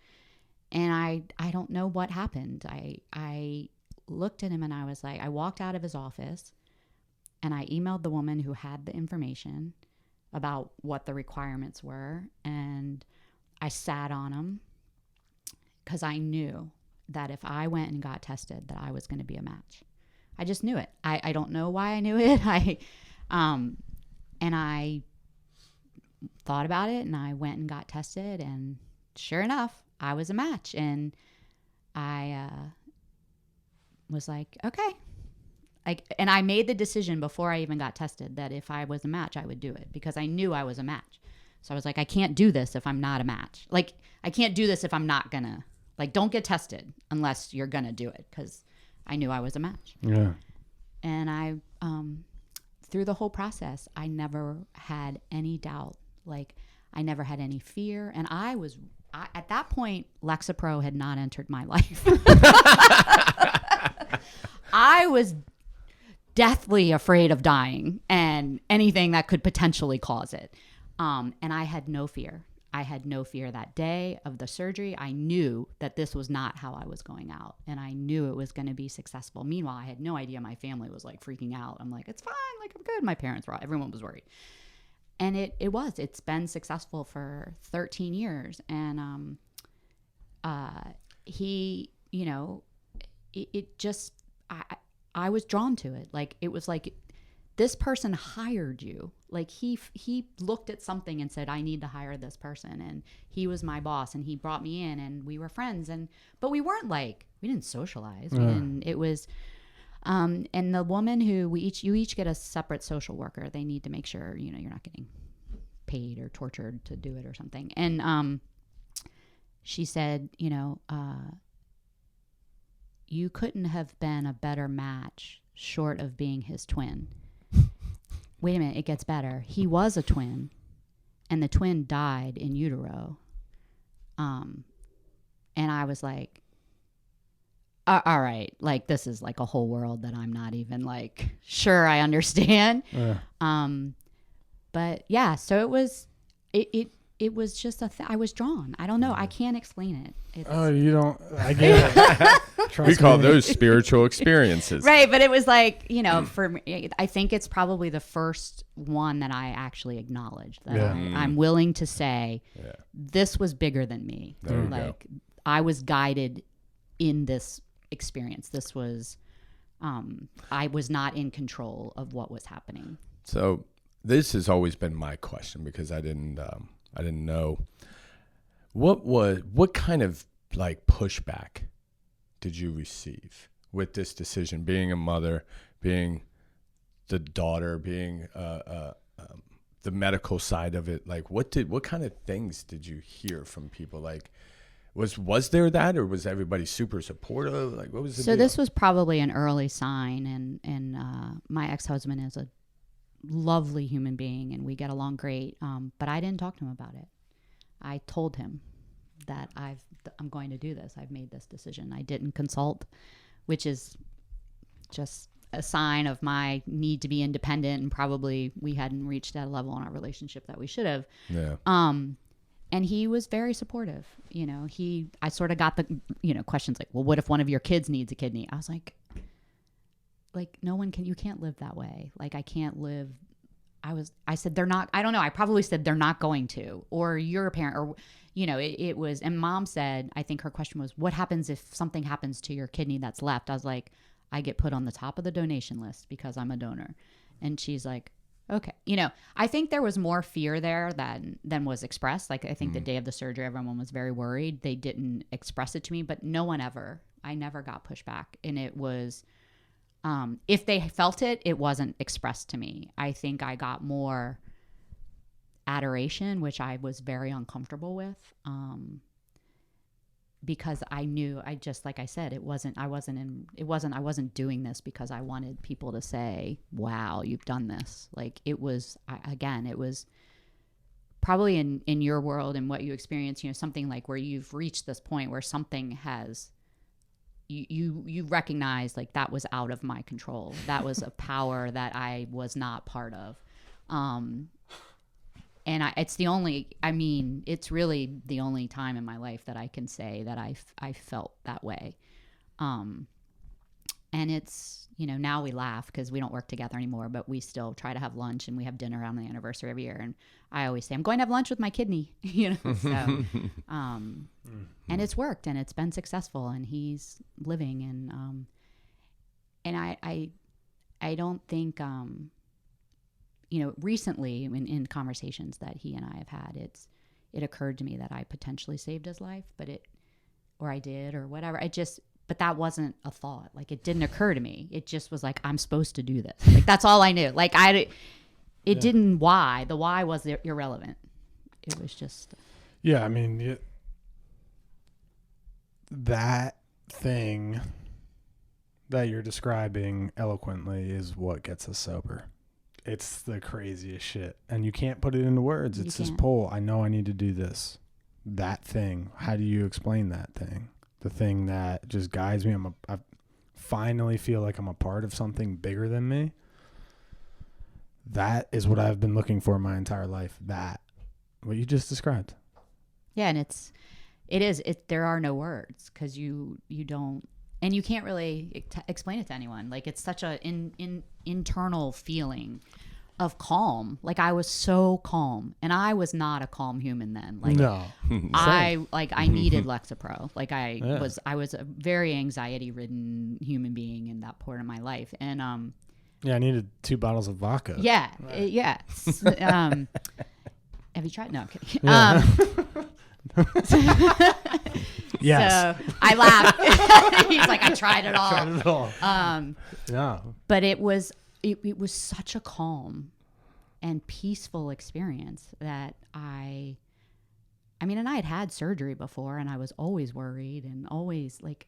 And I don't know what happened. I looked at him and I was like, I walked out of his office and I emailed the woman who had the information about what the requirements were. And I sat on him because I knew that if I went and got tested, that I was going to be a match. I just knew it. I don't know why I knew it. And I thought about it and I went and got tested, and sure enough, I was a match. And I was like, okay. And I made the decision before I even got tested that if I was a match, I would do it because I knew I was a match. So I was like, I can't do this if I'm not a match. Like, I can't do this if I'm not gonna, like, don't get tested unless you're gonna do it, because I knew I was a match. Yeah. And I, through the whole process, I never had any doubt. Like, I never had any fear. And at that point, Lexapro had not entered my life. I was deathly afraid of dying and anything that could potentially cause it. And I had no fear. I had no fear that day of the surgery. I knew that this was not how I was going out, and I knew it was going to be successful. Meanwhile, I had no idea. My family was like freaking out. I'm like, it's fine. Like, I'm good. My parents were, everyone was worried. And it's been successful for 13 years. And, I was drawn to it. Like, it was like, this person hired you. Like, he looked at something and said, I need to hire this person. And he was my boss, and he brought me in, and we were friends. But we weren't like, we didn't socialize. And it was, and the woman who you each get a separate social worker. They need to make sure, you're not getting paid or tortured to do it or something. And, she said, you couldn't have been a better match short of being his twin. Wait a minute, it gets better. He was a twin, and the twin died in utero. And I was like, all right, like, this is like a whole world that I'm not even like sure I understand. But yeah, so it was just I was drawn. I don't know. I can't explain it. You don't. I get it. We call those spiritual experiences. Right. But it was like, for me, I think it's probably the first one that I actually acknowledged that I'm willing to say this was bigger than me. Like, I was guided in this experience. This was, I was not in control of what was happening. So this has always been my question, because I didn't know what kind of like pushback did you receive with this decision, being a mother, being the daughter, being the medical side of it. Like, what kind of things did you hear from people? Like, was there that, or was everybody super supportive? Like, what was the deal? This was probably an early sign, and my ex-husband is a lovely human being, and we get along great. But I didn't talk to him about it. I told him that I'm going to do this. I've made this decision. I didn't consult, which is just a sign of my need to be independent, and probably we hadn't reached that level in our relationship that we should have. Yeah. And he was very supportive. I sort of got the, questions like, well, what if one of your kids needs a kidney? I was like, no one can, you can't live that way. Like, I can't live. I said, they're not, I don't know. I probably said they're not going to, or you're a parent, or, it was, and Mom said, I think her question was, what happens if something happens to your kidney that's left? I was like, I get put on the top of the donation list because I'm a donor. And she's like, Okay. I think there was more fear there than was expressed. Like, I think the day of the surgery, everyone was very worried. They didn't express it to me, but I never got pushback. And it was, if they felt it, it wasn't expressed to me. I think I got more adoration, which I was very uncomfortable with. Because I knew, like I said, I wasn't doing this because I wanted people to say, wow, you've done this. Like, it was probably in your world and what you experience, something like where you've reached this point where something has, you recognize, like, that was out of my control. That was a power that I was not part of. And it's really the only time in my life that I can say that I felt that way. And it's, now we laugh because we don't work together anymore, but we still try to have lunch and we have dinner on the anniversary every year. And I always say, I'm going to have lunch with my kidney, so, and it's worked and it's been successful and he's living. And I don't think, recently in conversations that he and I have had, it occurred to me that I potentially saved his life, or I did, or whatever. But that wasn't a thought. Like, it didn't occur to me. It just was like, I'm supposed to do this. Like, that's all I knew. Like, didn't why. The why was irrelevant. It was just. Yeah. I mean, that thing that you're describing eloquently is what gets us sober. It's the craziest shit. And you can't put it into words. It's this pull. I know I need to do this. That thing. How do you explain that thing? The thing that just guides me. I finally feel like I'm a part of something bigger than me. That is what I've been looking for my entire life. What you just described. Yeah, and it is. There are no words because you don't. And you can't really explain it to anyone. Like, it's such a internal feeling of calm. Like, I was so calm, and I was not a calm human then. Like, no, I needed Lexapro. Like, I was a very anxiety ridden human being in that point of my life. And I needed 2 bottles of vodka. Yeah, right. Have you tried? No, I'm kidding. Yes. So I laughed. He's like, I tried it all. Yeah. But it was such a calm and peaceful experience that and I had surgery before, and I was always worried and always like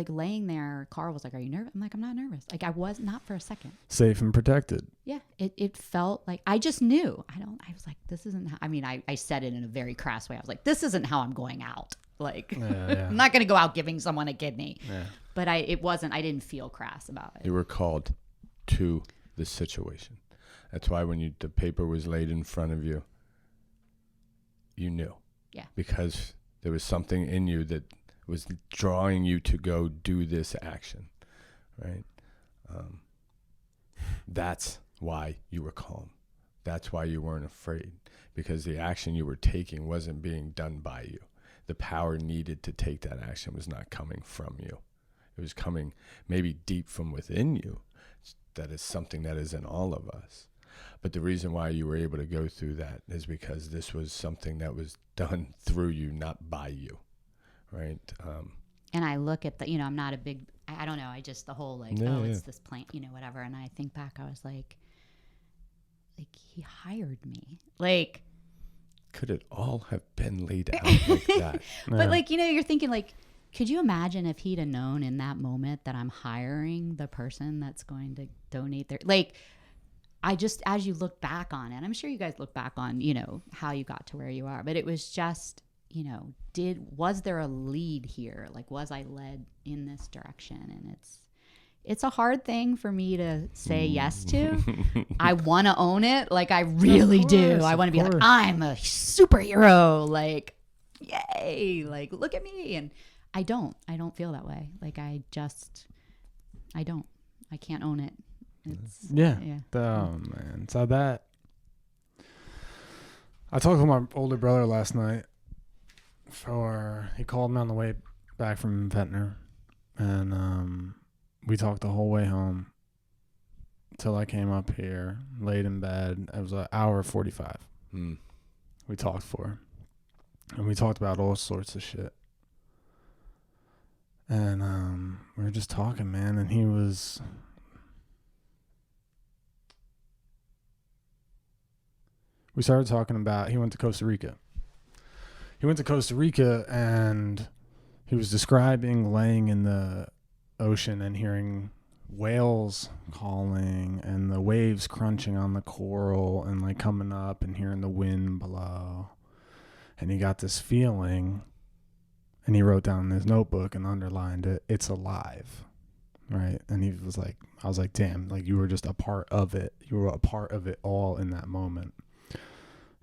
laying there. Carl was like, "Are you nervous?" I'm like, "I'm not nervous." Like, I was not for a second. Safe and protected. Yeah, it felt like I just knew. I was like, this isn't how, I said it in a very crass way. I was like, this isn't how I'm going out. Like, I'm not going to go out giving someone a kidney. Yeah. But I didn't feel crass about it. You were called to the situation. That's why when the paper was laid in front of you, you knew. Yeah. Because there was something in you that was drawing you to go do this action, right? That's why you were calm. That's why you weren't afraid, because the action you were taking wasn't being done by you. The power needed to take that action was not coming from you. It was coming maybe deep from within you. That is something that is in all of us. But the reason why you were able to go through that is because this was something that was done through you, not by you, right? And I look at I'm not a big, I don't know, the whole it's this plant, whatever. And I think back, I was like he hired me. Like, could it all have been laid out like that? But you're thinking could you imagine if he'd have known in that moment that I'm hiring the person that's going to donate their, as you look back on it, I'm sure you guys look back on, how you got to where you are, but it was just, was there a lead here? Like, was I led in this direction? And it's a hard thing for me to say yes to. I want to own it. Like, I really do. I want to be like, I'm a superhero. Like, yay. Like, look at me. And I don't feel that way. Like, I don't. I can't own it. It's, yeah. Oh, man. So I talked to my older brother last night. He called me on the way back from Ventnor, and we talked the whole way home. till I came up here, laid in bed. It was an hour 45. We talked for. And we talked about all sorts of shit. And we were just talking, man, and we started talking about, he went to Costa Rica. And he was describing laying in the ocean and hearing whales calling and the waves crunching on the coral and like coming up and hearing the wind blow. And he got this feeling, and he wrote down in his notebook and underlined it, it's alive, right? And he was like, I was like, damn, like you were just a part of it. You were a part of it all in that moment.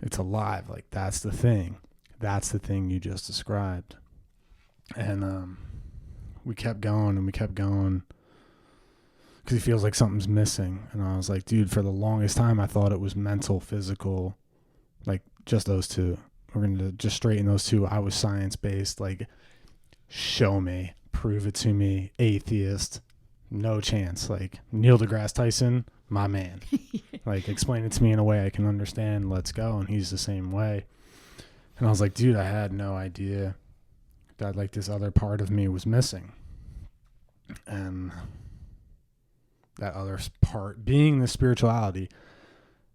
It's alive. Like that's the thing. That's the thing you just described. And we kept going because he feels like something's missing. And I was like, dude, for the longest time, I thought it was mental, physical, like just those two. We're going to just straighten those two. I was science-based, like, show me, prove it to me, atheist, no chance. Like, Neil deGrasse Tyson, my man. Like, explain it to me in a way I can understand, let's go. And he's the same way. And I was like, dude, I had no idea that, like, this other part of me was missing. And that other part being the spirituality,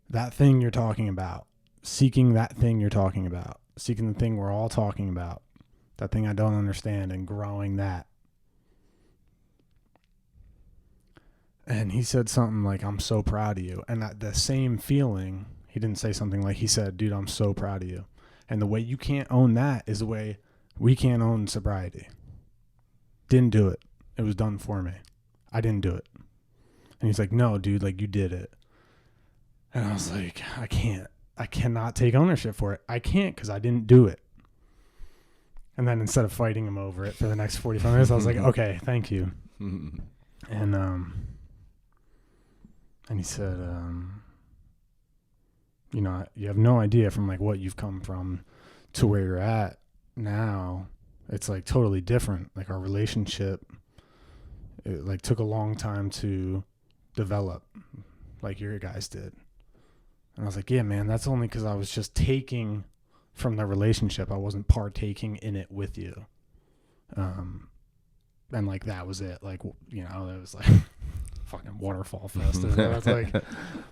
that thing you're talking about. Seeking that thing you're talking about, seeking the thing we're all talking about, that thing I don't understand, and growing that. And he said something like, I'm so proud of you. And that the same feeling, he didn't say something like, he said, dude, I'm so proud of you. And the way you can't own that is the way we can't own sobriety. Didn't do it. It was done for me. I didn't do it. And he's like, no, dude, like you did it. And I was like, I cannot take ownership for it. I can't because I didn't do it. And then instead of fighting him over it for the next 45 minutes, I was like, okay, thank you. And he said, you know, you have no idea from like what you've come from to where you're at now. It's like totally different. Like our relationship, it like took a long time to develop like your guys did. And I was like, yeah, man, that's only because I was just taking from the relationship. I wasn't partaking in it with you. And like, that was it. Like, you know, it was like fucking waterfall fest. It's like,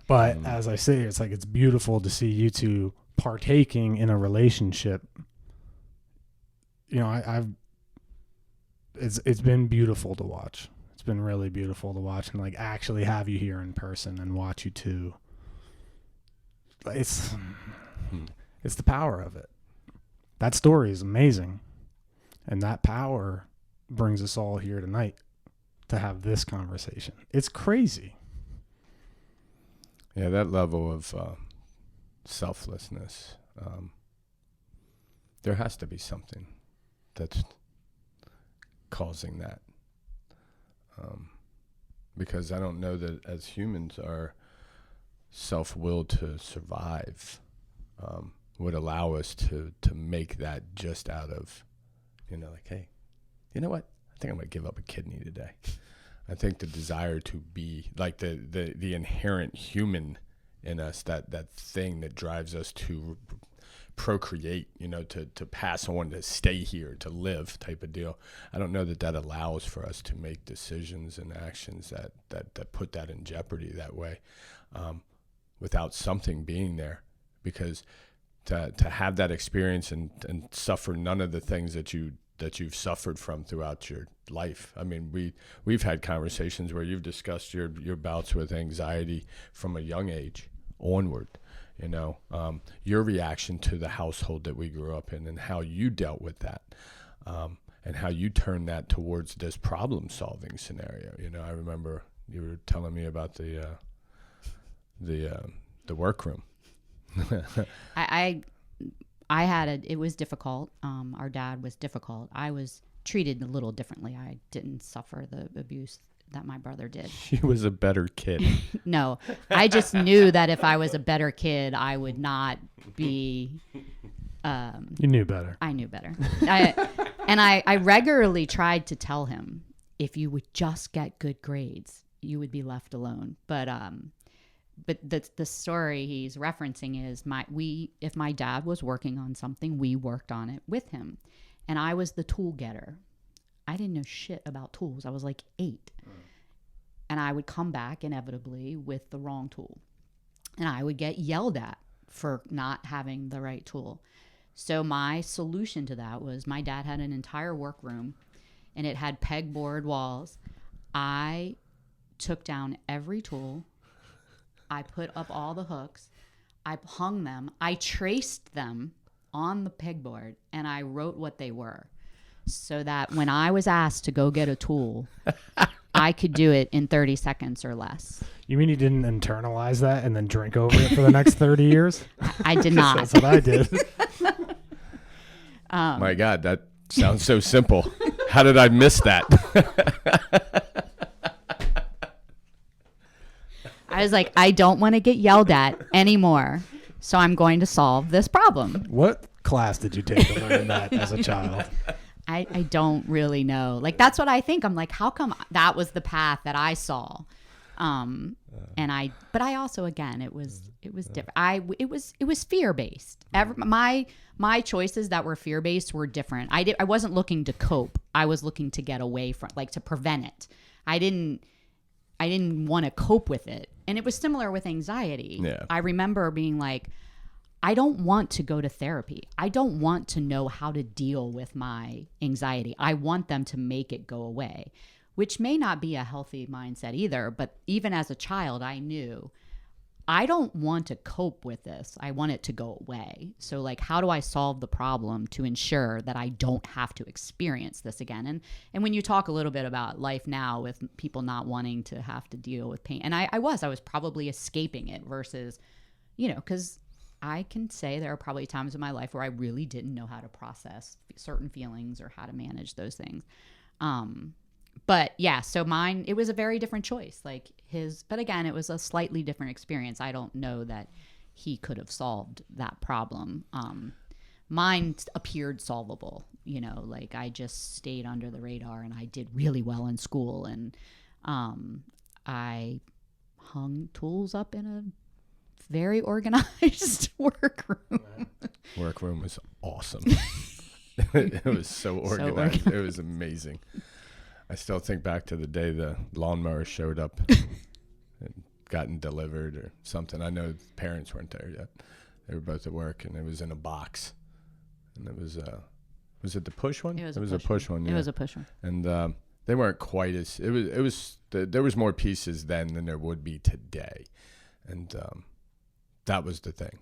but as I say, it's like, it's beautiful to see you two partaking in a relationship. You know, it's been beautiful to watch. It's been really beautiful to watch and like actually have you here in person and watch you two. It's the power of it. That story is amazing. And that power brings us all here tonight to have this conversation. It's crazy. Yeah, that level of selflessness. There has to be something that's causing that. Because I don't know that as humans our self-will to survive would allow us to make that just out of, you know, like, hey, you know what? I think I'm going to give up a kidney today. I think the desire to be like the inherent human in us, that thing that drives us to procreate, you know, to pass on, to stay here, to live type of deal. I don't know that allows for us to make decisions and actions that put that in jeopardy that way. Without something being there, because to have that experience and suffer none of the things that you've suffered from throughout your life. I mean, we've had conversations where you've discussed your bouts with anxiety from a young age onward, you know, your reaction to the household that we grew up in and how you dealt with that, and how you turned that towards this problem solving scenario. You know, I remember you were telling me about the workroom. I had it was difficult. Our dad was difficult. I was treated a little differently. I didn't suffer the abuse that my brother did. She was a better kid. No, I just knew that if I was a better kid, I would not be. You knew better. I knew better. I regularly tried to tell him, if you would just get good grades, you would be left alone. But the story he's referencing is if my dad was working on something, we worked on it with him. And I was the tool getter. I didn't know shit about tools. I was like 8. And I would come back inevitably with the wrong tool. And I would get yelled at for not having the right tool. So my solution to that was my dad had an entire workroom and it had pegboard walls. I took down every tool. I put up all the hooks. I hung them. I traced them on the pegboard and I wrote what they were so that when I was asked to go get a tool, I could do it in 30 seconds or less. You mean you didn't internalize that and then drink over it for the next 30 years? I did not. That's what I did. My God, that sounds so simple. How did I miss that? I was like, I don't want to get yelled at anymore, so I'm going to solve this problem. What class did you take to learn that as a child? I don't really know. Like, that's what I think. I'm like, how come that was the path that I saw? But I also, again, it was different. It was fear-based. My choices that were fear-based were different. I wasn't looking to cope. I was looking to get away from, like, to prevent it. I didn't want to cope with it. And it was similar with anxiety. Yeah. I remember being like, I don't want to go to therapy. I don't want to know how to deal with my anxiety. I want them to make it go away, which may not be a healthy mindset either. But even as a child, I knew I don't want to cope with this. I want it to go away. So, like, how do I solve the problem to ensure that I don't have to experience this again? And when you talk a little bit about life now with people not wanting to have to deal with pain, and I was probably escaping it versus, because I can say there are probably times in my life where I really didn't know how to process certain feelings or how to manage those things. But yeah, so mine, it was a very different choice. Like but again, it was a slightly different experience. I don't know that he could have solved that problem. Mine appeared solvable, like I just stayed under the radar and I did really well in school. And I hung tools up in a very organized workroom. Workroom was awesome. It was so organized. It was amazing. I still think back to the day the lawnmower showed up and gotten delivered or something. I know the parents weren't there yet. They were both at work, and it was in a box. And it was it the push one? It was a push one. Yeah. It was a push one. And they weren't quite as there was more pieces then than there would be today. And that was the thing.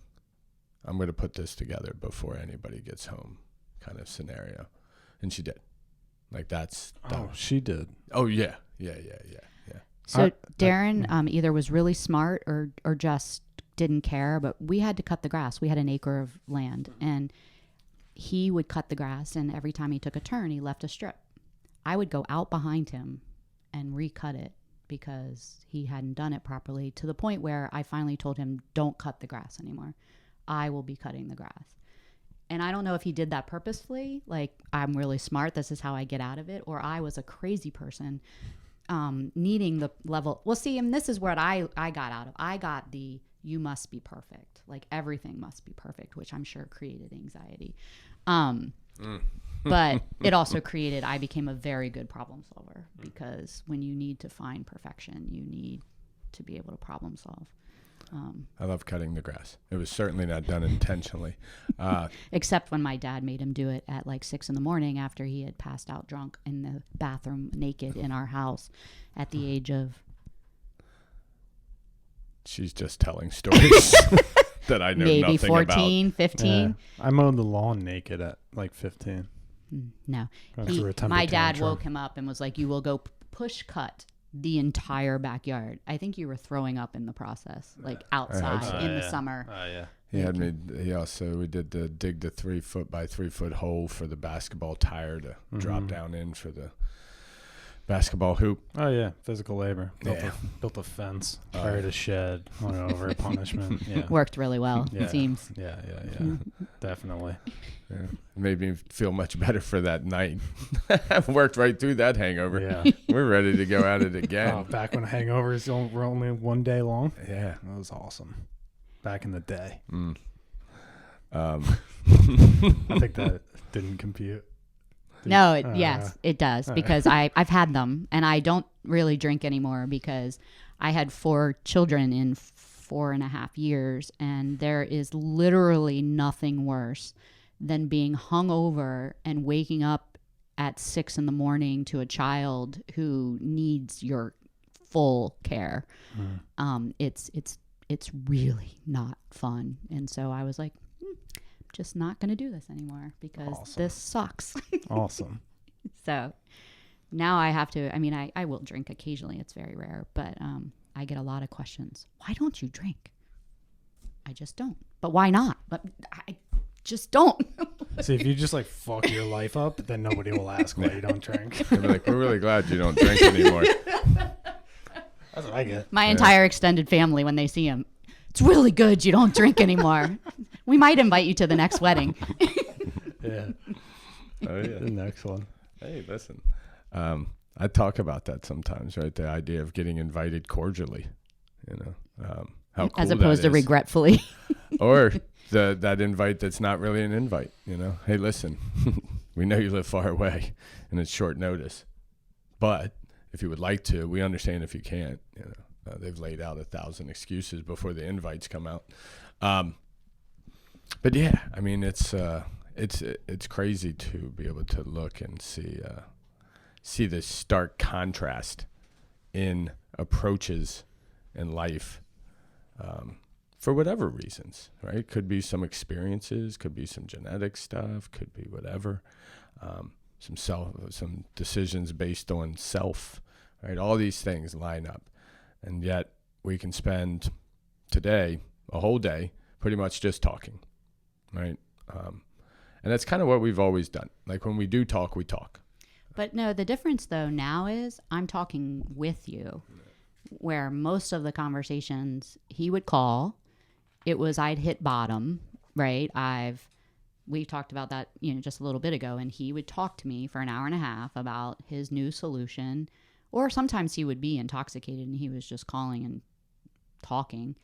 I'm going to put this together before anybody gets home kind of scenario. And she did. Like She did. Oh, yeah. Yeah. So Daren either was really smart or just didn't care, but we had to cut the grass. We had an acre of land, and he would cut the grass, and every time he took a turn, he left a strip. I would go out behind him and recut it because he hadn't done it properly, to the point where I finally told him, don't cut the grass anymore. I will be cutting the grass. And I don't know if he did that purposefully, like, I'm really smart, this is how I get out of it, or I was a crazy person needing the level. Well, see, and this is what I got out of. I got you must be perfect. Like, everything must be perfect, which I'm sure created anxiety. But it also I became a very good problem solver, because when you need to find perfection, you need to be able to problem solve. I love cutting the grass. It was certainly not done intentionally. Except when my dad made him do it at like 6 a.m. after he had passed out drunk in the bathroom naked in our house at the age of... She's just telling stories that I know maybe nothing 14, about. 15. Yeah. I mowed the lawn naked at like 15. No. My dad woke him up and was like, you will go push cut the entire backyard. I think you were throwing up in the process, like outside in the summer. Yeah. We did the dig the 3-foot by 3-foot hole for the basketball tire to drop down in for the basketball hoop. Oh yeah, physical labor. Built a fence, fired a shed, went over punishment. Yeah. Worked really well, it seems. Yeah. Definitely. Yeah. It made me feel much better for that night. I've worked right through that hangover. Yeah. We're ready to go at it again. Oh, back when hangovers were only one day long. Yeah. That was awesome. Back in the day. I think that didn't compute. No, yes, it does because I've had them and I don't really drink anymore because I had 4 children in 4.5 years, and there is literally nothing worse than being hungover and waking up at 6 a.m. to a child who needs your full care. It's really not fun, and so I was like, just not going to do this anymore because this sucks. Awesome. So now I have to, I mean, I will drink occasionally. It's very rare, but I get a lot of questions. Why don't you drink? I just don't. But why not? But I just don't. See, if you just like fuck your life up, then nobody will ask why you don't drink. They'll be like, we're really glad you don't drink anymore. That's what I get. My entire extended family, when they see him, it's really good you don't drink anymore. We might invite you to the next wedding. Yeah. Oh, yeah. The next one. Hey, listen. I talk about that sometimes, right? The idea of getting invited cordially, you know, how cool as opposed that to is. regretfully. Or that invite that's not really an invite, you know. Hey, listen, we know you live far away and it's short notice, but if you would like to, we understand if you can't, you know. They've laid out 1,000 excuses before the invites come out. But yeah, I mean, it's crazy to be able to look and see this stark contrast in approaches in life, for whatever reasons, right? Could be some experiences, could be some genetic stuff, could be whatever, some decisions based on self, right? All these things line up, and yet we can spend today, a whole day, pretty much just talking, right? And that's kind of what we've always done. Like when we do talk, we talk. But no, the difference though now is I'm talking with you, where most of the conversations he would call, it was I'd hit bottom, right? We talked about that, you know, just a little bit ago, and he would talk to me for an hour and a half about his new solution, or sometimes he would be intoxicated and he was just calling and talking,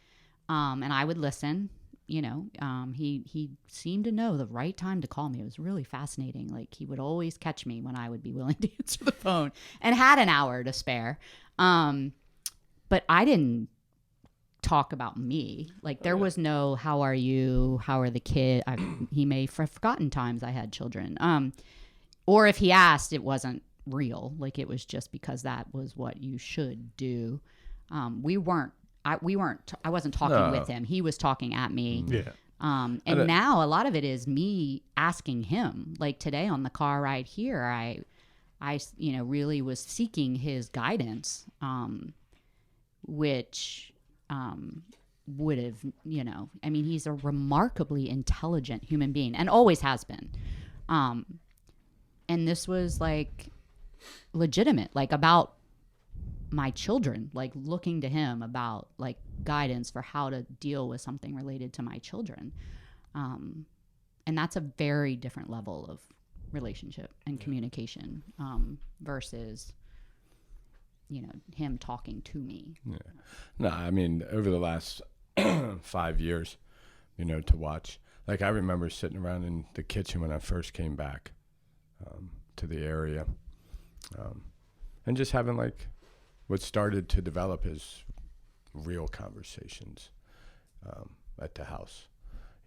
and I would listen. You know, he seemed to know the right time to call me. It was really fascinating. Like he would always catch me when I would be willing to answer the phone, and had an hour to spare. But I didn't talk about me. Like there was no, how are you? How are the kids? He may have forgotten times I had children. Or if he asked, it wasn't real. Like it was just because that was what you should do. I wasn't talking with him. He was talking at me. Yeah. And now a lot of it is me asking him. Like today on the car ride here, I really was seeking his guidance, which would have, I mean, he's a remarkably intelligent human being and always has been. And this was like legitimate, like about my children, like looking to him about like guidance for how to deal with something related to my children. And that's a very different level of relationship and communication, versus, him talking to me. Yeah. No, I mean, over the last 5 years, to watch, like I remember sitting around in the kitchen when I first came back to the area, and just having like what started to develop as real conversations at the house.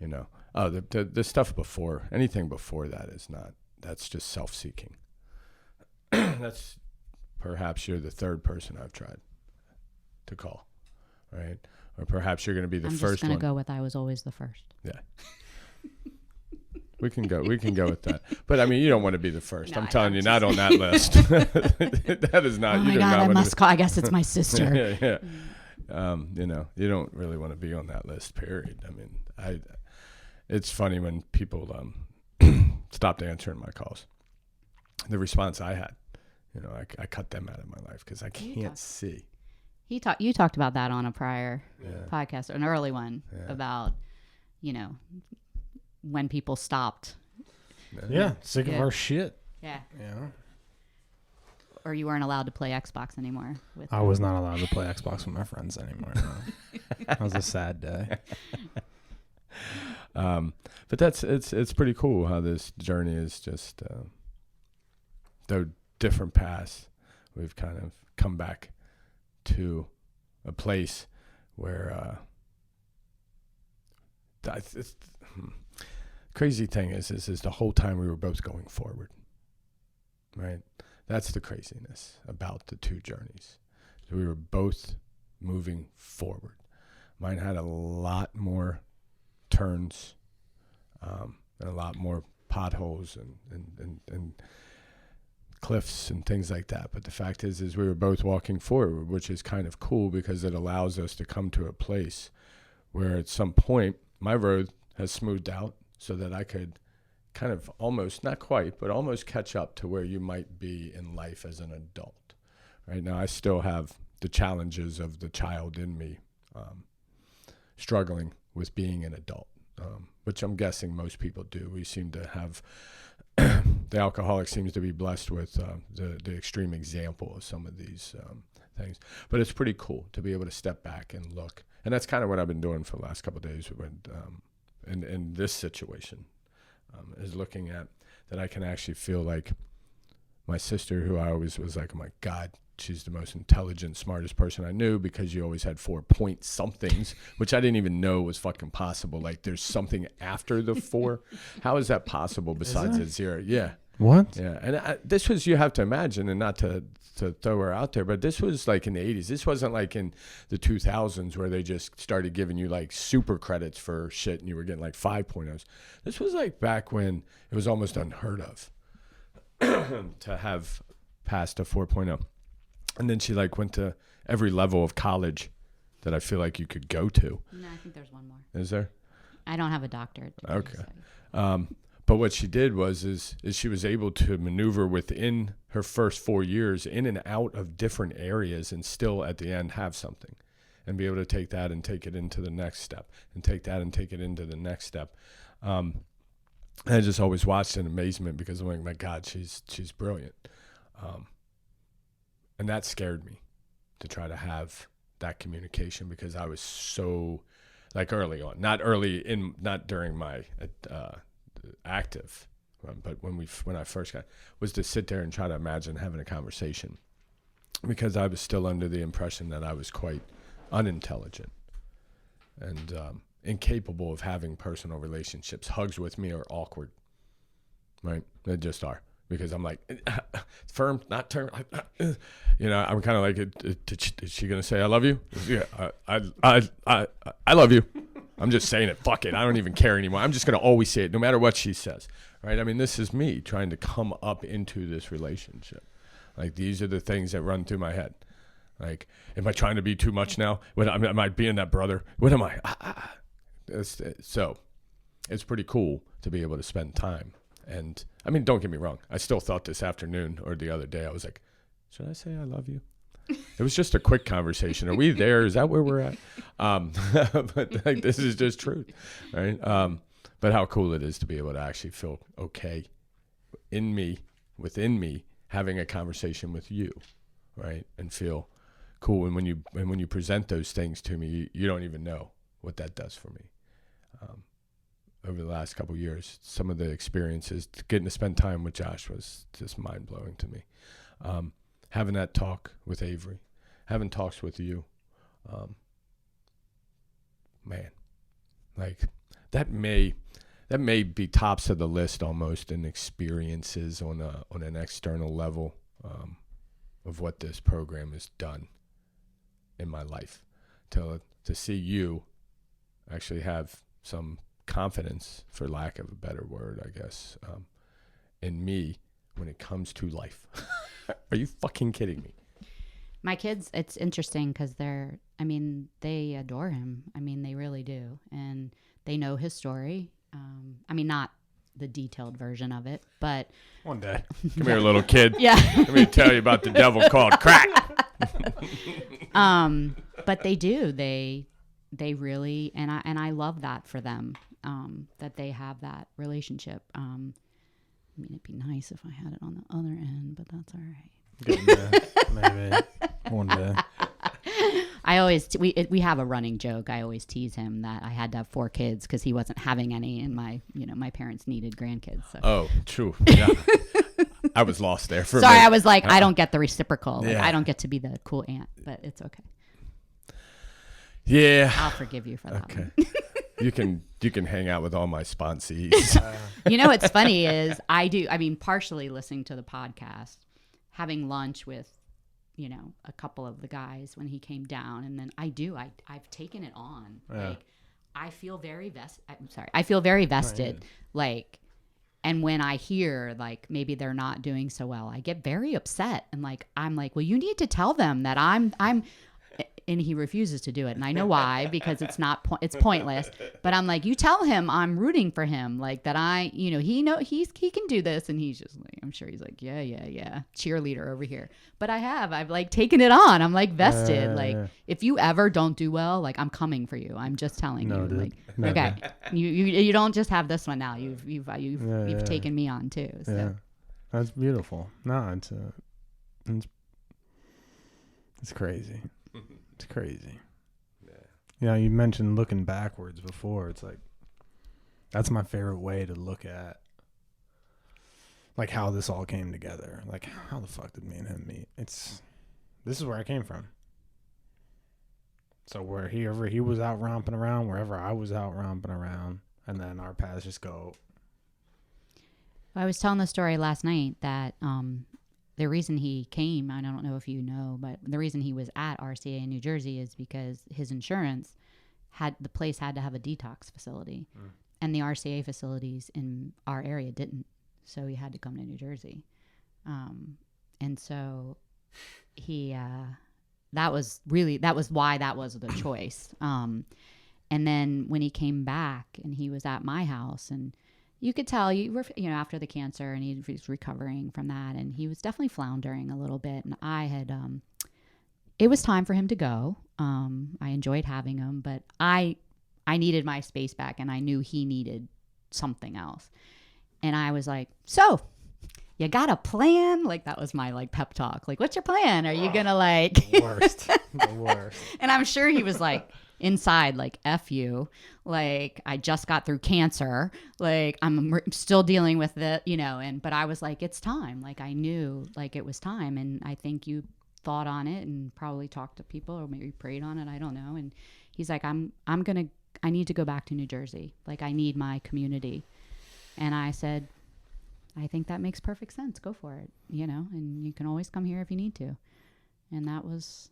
The stuff before, anything before that is not, that's just self-seeking. That's perhaps you're the third person I've tried to call, right? Or perhaps you're going to be the first one. I'm just going to go with I was always the first. Yeah. We can go with that. But I mean, you don't want to be the first. No, I'm telling you, not on that list. That is not. Oh my God, I must call. I guess it's my sister. Yeah. You don't really want to be on that list, period. I mean, it's funny when people stopped answering my calls. The response I had, I cut them out of my life because I can't see. You talked about that on a prior podcast, or an early one, about, when people stopped. Yeah, sick of Yeah. our shit. Yeah. Yeah. Or you weren't allowed to play Xbox anymore. With I was not allowed to play Xbox with my friends anymore. No. That was a sad day. But it's pretty cool how this journey is just, though different paths, we've kind of come back to a place where crazy thing is the whole time we were both going forward, right? That's the craziness about the two journeys. We were both moving forward. Mine had a lot more turns and a lot more potholes and cliffs and things like that. But the fact is we were both walking forward, which is kind of cool because it allows us to come to a place where at some point my road has smoothed out so that I could kind of almost, not quite, but almost catch up to where you might be in life as an adult. Right now I still have the challenges of the child in me struggling with being an adult, which I'm guessing most people do. We seem to have the alcoholic seems to be blessed with the extreme example of some of these things. But it's pretty cool to be able to step back and look. And that's kind of what I've been doing for the last couple of days when, in this situation, is looking at that I can actually feel like my sister, who I always was like, oh my God, she's the most intelligent, smartest person I knew because you always had 4 point somethings, which I didn't even know was fucking possible. Like there's something after the 4. How is that possible besides a 0? Yeah. What? Yeah. And this was, you have to imagine, and not to throw her out there, but this was like in the 80s. This wasn't like in the 2000s where they just started giving you like super credits for shit and you were getting like 5.0s. This was like back when it was almost unheard of to have passed a 4.0. And then she like went to every level of college that I feel like you could go to. No, I think there's one more. Is there? I don't have a doctorate degree, Okay. So. But what she did is she was able to maneuver within her first 4 years in and out of different areas and still at the end have something and be able to take that and take it into the next step and take that and take it into the next step. And I just always watched in amazement because I'm like, my God, she's brilliant. And that scared me to try to have that communication because I was so like early on, not during my, active, but when I first got, was to sit there and try to imagine having a conversation because I was still under the impression that I was quite unintelligent and incapable of having personal relationships. Hugs with me are awkward, right? They just are because I'm like firm, not turn. I'm kind of like, is she gonna say I love you? Yeah, I love you. I'm just saying it. Fuck it. I don't even care anymore. I'm just going to always say it no matter what she says. Right? I mean, this is me trying to come up into this relationship. Like, these are the things that run through my head. Like, am I trying to be too much now? Am I being that brother? What am I? So it's pretty cool to be able to spend time. And, I mean, don't get me wrong. I still thought this afternoon or the other day, I was like, should I say I love you? It was just a quick conversation. Are we there? Is that where we're at? But like, this is just truth, right? But how cool it is to be able to actually feel okay within me, having a conversation with you, right? And feel cool. And when you present those things to me, you don't even know what that does for me. Over the last couple of years, some of the experiences, getting to spend time with Josh was just mind blowing to me. Having that talk with Avery, having talks with you, man, like that may be tops of the list almost in experiences on an external level of what this program has done in my life. To see you actually have some confidence, for lack of a better word, I guess, in me when it comes to life. Are you fucking kidding me? My kids, it's interesting because they adore him. I mean, they really do. And they know his story. Not the detailed version of it, but... One day. Come here, little kid. Yeah. Let me tell you about the devil called crack. But they do. They they really, and I love that for them, that they have that relationship. I mean, it'd be nice if I had it on the other end, but that's all right. Getting there, maybe one day. I always we have a running joke. I always tease him that I had to have 4 kids because he wasn't having any, and my parents needed grandkids. So. Oh, true. Yeah. I was lost there for Sorry, a minute. I was like, I don't get the reciprocal. Like, Yeah. I don't get to be the cool aunt, but it's okay. Yeah. I'll forgive you for that. Okay. One. You can hang out with all my sponsees. You know what's funny is partially listening to the podcast, having lunch with, a couple of the guys when he came down, and then I've taken it on. Yeah. Like, I feel very vested. Right. Like, and when I hear like maybe they're not doing so well, I get very upset, and like I'm like, well, you need to tell them that I'm. And he refuses to do it, and I know why, because it's pointless. But I'm like, you tell him I'm rooting for him, like that. He can do this, and he's just like, I'm sure he's like, yeah, cheerleader over here. But I've like taken it on. I'm like vested. If you ever don't do well, like I'm coming for you. I'm just telling you. Dude. Like, No, okay, you don't just have this one now. You've taken me on too. So. Yeah, that's beautiful. No, it's crazy. It's crazy. Yeah. You mentioned looking backwards before. It's like, that's my favorite way to look at like how this all came together. Like, how the fuck did me and him meet? This is where I came from. So wherever he was out romping around, wherever I was out romping around, and then our paths just go. I was telling the story last night that the reason he came, I don't know if you know, but the reason he was at RCA in New Jersey is because his insurance the place had to have a detox facility, and the RCA facilities in our area didn't, so he had to come to New Jersey, and so he that was why that was the choice. And then when he came back and he was at my house, and you could tell after the cancer, and he was recovering from that, and he was definitely floundering a little bit. And I had, it was time for him to go. I enjoyed having him, but I needed my space back, and I knew he needed something else. And I was like, so you got a plan? Like, that was my like pep talk. Like, what's your plan? Are you gonna like The worst. And I'm sure he was like, inside, like, F you, like, I just got through cancer, like, I'm still dealing with it, but I was like, it's time. Like, I knew like it was time, and I think you thought on it and probably talked to people, or maybe prayed on it, I don't know. And he's like, I need to go back to New Jersey, like, I need my community. And I said, I think that makes perfect sense, go for it, and you can always come here if you need to. And that was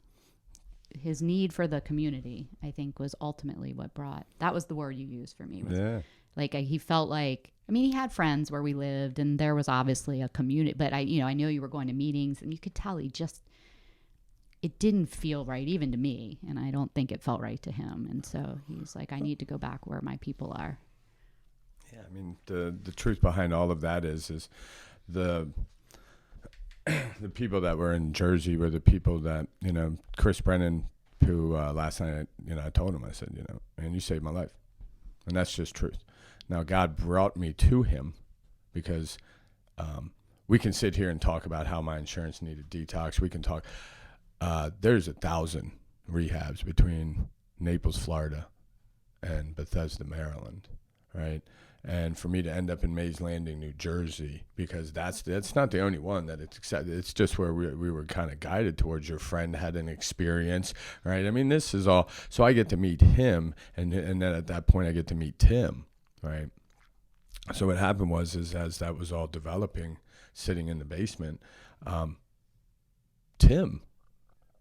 his need for the community, I think, was ultimately what that was the word you used for me. Yeah. Like, he felt like, he had friends where we lived, and there was obviously a community, but I know you were going to meetings, and you could tell it didn't feel right, even to me. And I don't think it felt right to him. And so he's like, I need to go back where my people are. Yeah. The truth behind all of that is the people that were in Jersey were the people that, Chris Brennan, who last night, I told him, I said, man, you saved my life. And that's just truth. Now, God brought me to him because we can sit here and talk about how my insurance needed detox. We can talk. There's 1,000 rehabs between Naples, Florida, and Bethesda, Maryland, right? And for me to end up in Mays Landing, New Jersey, because that's not the only one that it's accepted. It's just where we were kind of guided towards. Your friend had an experience, right? This is all. So I get to meet him, and then at that point I get to meet Tim, right? So what happened was as that was all developing, sitting in the basement, Tim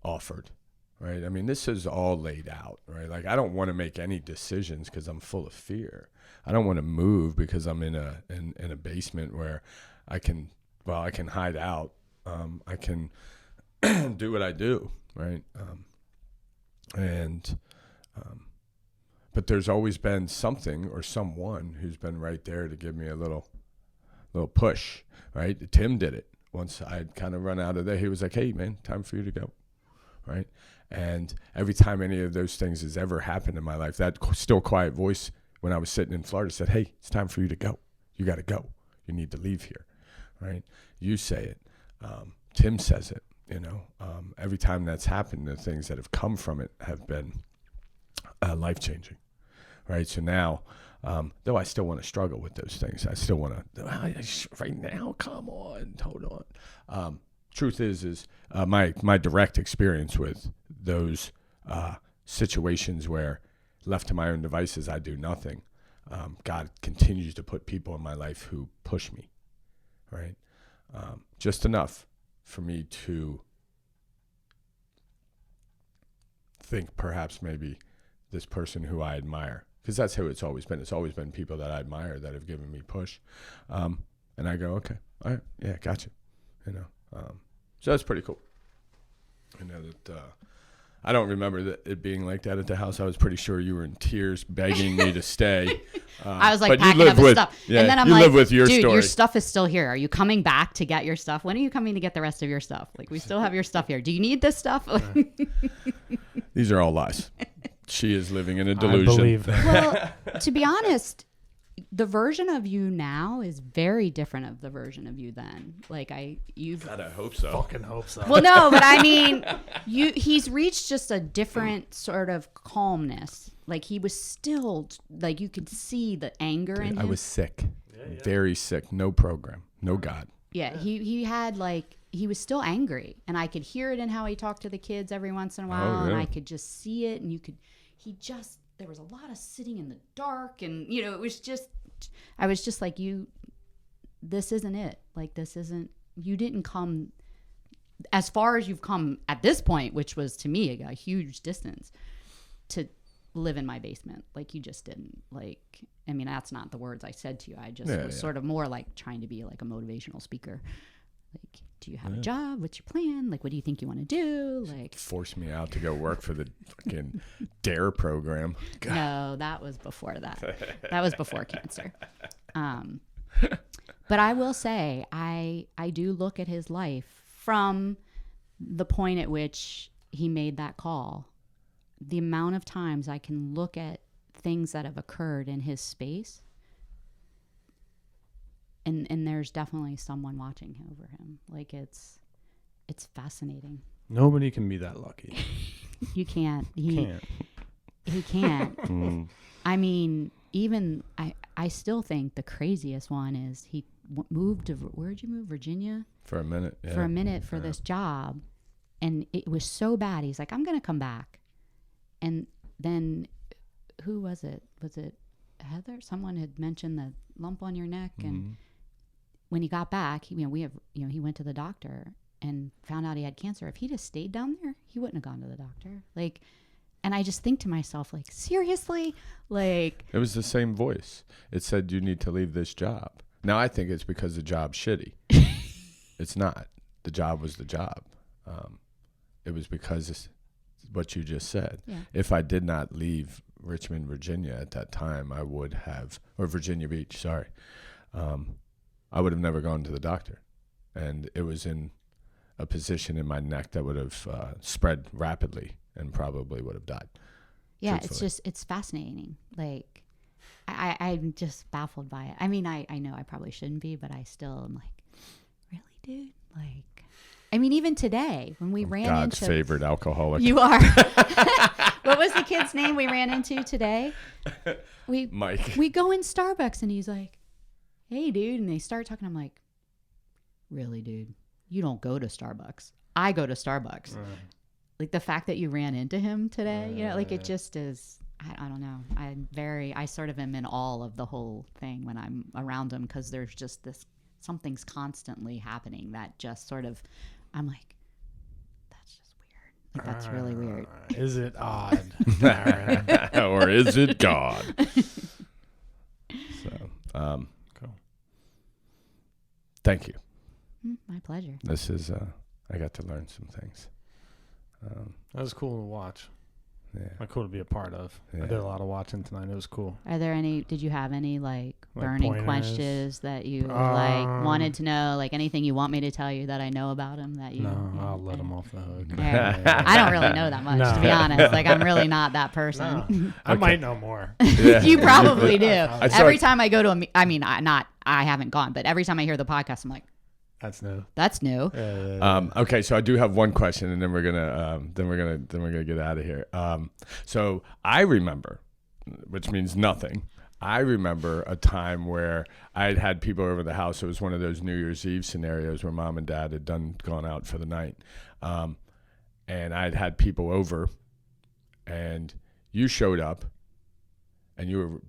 offered. Right. This is all laid out, right? Like, I don't want to make any decisions because I'm full of fear. I don't want to move because I'm in a basement where I can hide out. I can do what I do, right? But there's always been something or someone who's been right there to give me a little push, right? Tim did it once I'd kind of run out of there. He was like, "Hey, man, time for you to go," right? And every time any of those things has ever happened in my life, that still quiet voice when I was sitting in Florida said, hey, it's time for you to go. You got to go. You need to leave here, right? You say it. Tim says it, every time that's happened, the things that have come from it have been life-changing, right? So now, though I still want to struggle with those things, I still want to, right now, come on, hold on. Truth is my direct experience with those situations where left to my own devices, I do nothing. God continues to put people in my life who push me, right? Just enough for me to think perhaps maybe this person who I admire, because that's who it's always been. It's always been people that I admire that have given me push. And I go, okay, all right, yeah, gotcha. So that's pretty cool. That I don't remember it being like that at the house. I was pretty sure you were in tears begging me to stay. I was like packing up his stuff. Yeah, and then I'm you like, live with your dude, story. your stuff is still here. Are you coming back to get your stuff? When are you coming to get the rest of your stuff? Like, we still have your stuff here. Do you need this stuff? These are all lies. She is living in a delusion. I believe that. Well, to be honest, the version of you now is very different of the version of you then. Like, God, I hope so. Fucking hope so. Well, no, but I mean, he's reached just a different sort of calmness. Like, he was still, like, you could see the anger in him. I was sick, very sick. No program, no God. Yeah, he had, like, he was still angry, and I could hear it in how he talked to the kids every once in a while, and I could just see it, and there was a lot of sitting in the dark, and, it was just, I was just like, this isn't it. Like, you didn't come as far as you've come at this point, which was to me a huge distance, to live in my basement. Like, you just didn't. Like, I mean, that's not the words I said to you. I just was sort of more like trying to be like a motivational speaker. Like, do you have a job? What's your plan? Like, what do you think you want to do? Like, force me out to go work for the fucking Dare program. God. No, that was before that. That was before cancer. But I will say, I do look at his life from the point at which he made that call. The amount of times I can look at things that have occurred in his space, and there's definitely someone watching over him. Like, it's fascinating. Nobody can be that lucky. You can't. He can't. I mean, even I still think the craziest one is he moved to, where'd you move? Virginia? For a minute. Yeah. For a minute for this job. And it was so bad. He's like, I'm going to come back. And then who was it? Was it Heather? Someone had mentioned the lump on your neck. And when he got back, he went to the doctor and found out he had cancer. If he'd have stayed down there, he wouldn't have gone to the doctor. Like, and I just think to myself, like, seriously? Like, it was the same voice. It said, you need to leave this job. Now I think it's because the job's shitty. It's not. The job was the job. It was because it's what you just said. Yeah. If I did not leave Richmond, Virginia at that time, I would have, or Virginia Beach, sorry. I would have never gone to the doctor. And it was in a position in my neck that would have spread rapidly and probably would have died. Yeah, it's fascinating. Like, I'm just baffled by it. I mean, I know I probably shouldn't be, but I still am like, really, dude? Like, I mean, even today when we ran God's into favorite alcoholic. You are. What was the kid's name we ran into today? Mike. We go in Starbucks and he's like, hey, dude. And they start talking. I'm like, really, dude? You don't go to Starbucks. I go to Starbucks. Like, the fact that you ran into him today, like, it just is, I don't know. I sort of am in awe of the whole thing when I'm around him, because there's just something's constantly happening that just sort of, I'm like, that's just weird. Like, that's really weird. Is it odd? Or is it God? So, cool. Thank you. My pleasure. This is, I got to learn some things. That was cool to watch. Like cool to be a part of. I did a lot of watching tonight. It was cool. Did you have any burning questions that you wanted to know? Like anything you want me to tell you that I know about him that you? No, I'll let him off the hook. I don't really know that much, to be honest. Like I'm really not that person. No. I might know more. You probably do. Every time I go to I haven't gone, but every time I hear the podcast, I'm like, That's new. That's new. Okay, so I do have one question, and then we're gonna get out of here. So I remember, which means nothing. I remember a time where I had people over the house. It was one of those New Year's Eve scenarios where mom and dad had gone out for the night, and I'd had people over, and you showed up, and you were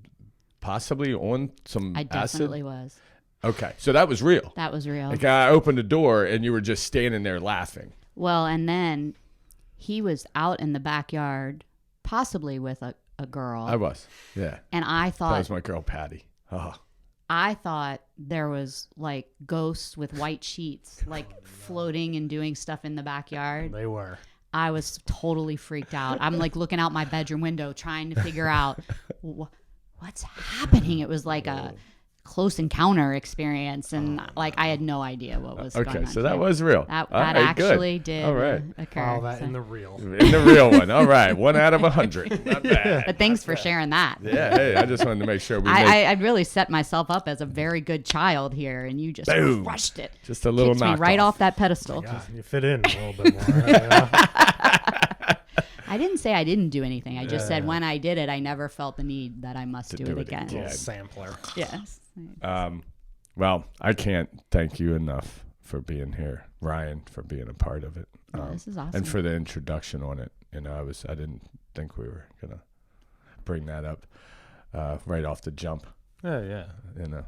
possibly on some acid. I definitely was. Okay, so that was real. That was real. Like I opened the door and you were just standing there laughing. Well, and then he was out in the backyard, possibly with a girl. I was, yeah. And I thought that was my girl Patty. Oh. I thought there was like ghosts with white sheets, like floating and doing stuff in the backyard. They were. I was totally freaked out. I'm like looking out my bedroom window, trying to figure out what's happening. It was like a close encounter experience, and like I had no idea what was going on. Okay, so that was real. That actually did occur. All that in the real. In the real one. All right, 1 out of 100. Not bad. But thanks for sharing that. Yeah, hey, I just wanted to make sure I'd really set myself up as a very good child here, and you just crushed it. Just a little knocked me right off that pedestal. Yeah, you fit in a little bit more. I didn't say I didn't do anything. I just said when I did it, I never felt the need that I must do it again. Little sampler. Yes. Well, I can't thank you enough for being here, Ryan, for being a part of it. This is awesome. And for the introduction on it. You know, I didn't think we were gonna bring that up right off the jump. Yeah. You know,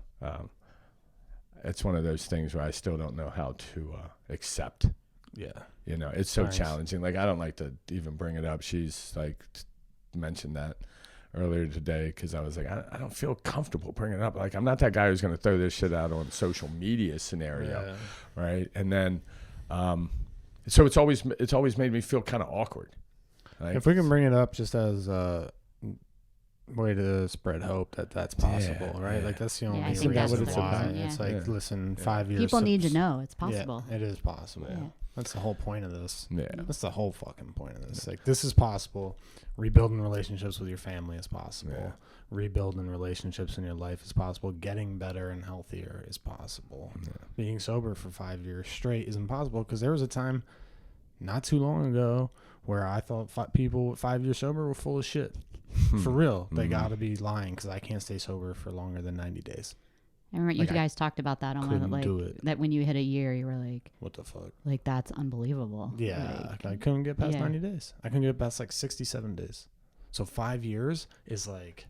it's one of those things where I still don't know how to accept. Yeah. You know, it's so challenging. Like I don't like to even bring it up. She's like mentioned that earlier today because I was like, I don't feel comfortable bringing it up. Like I'm not that guy who's going to throw this shit out on social media scenario, right? And then, so it's always made me feel kind of awkward. Like, if we can bring it up just as a way to spread hope that's possible, right? Yeah. Like that's the only reason why. It's like, listen, 5 years. People need to know it's possible. Yeah, it is possible. Yeah. That's the whole point of this. Yeah. That's the whole fucking point of this. Like, this is possible. Rebuilding relationships with your family is possible. Yeah. Rebuilding relationships in your life is possible. Getting better and healthier is possible. Yeah. Being sober for 5 years straight is impossible because there was a time not too long ago where I thought people 5 years sober were full of shit. For real. They got to be lying because I can't stay sober for longer than 90 days. I remember you guys talked about that on one of that when you hit a year, you were like, what the fuck? Like, that's unbelievable. Yeah. I couldn't get past 90 days. I couldn't get past like 67 days. So 5 years is like,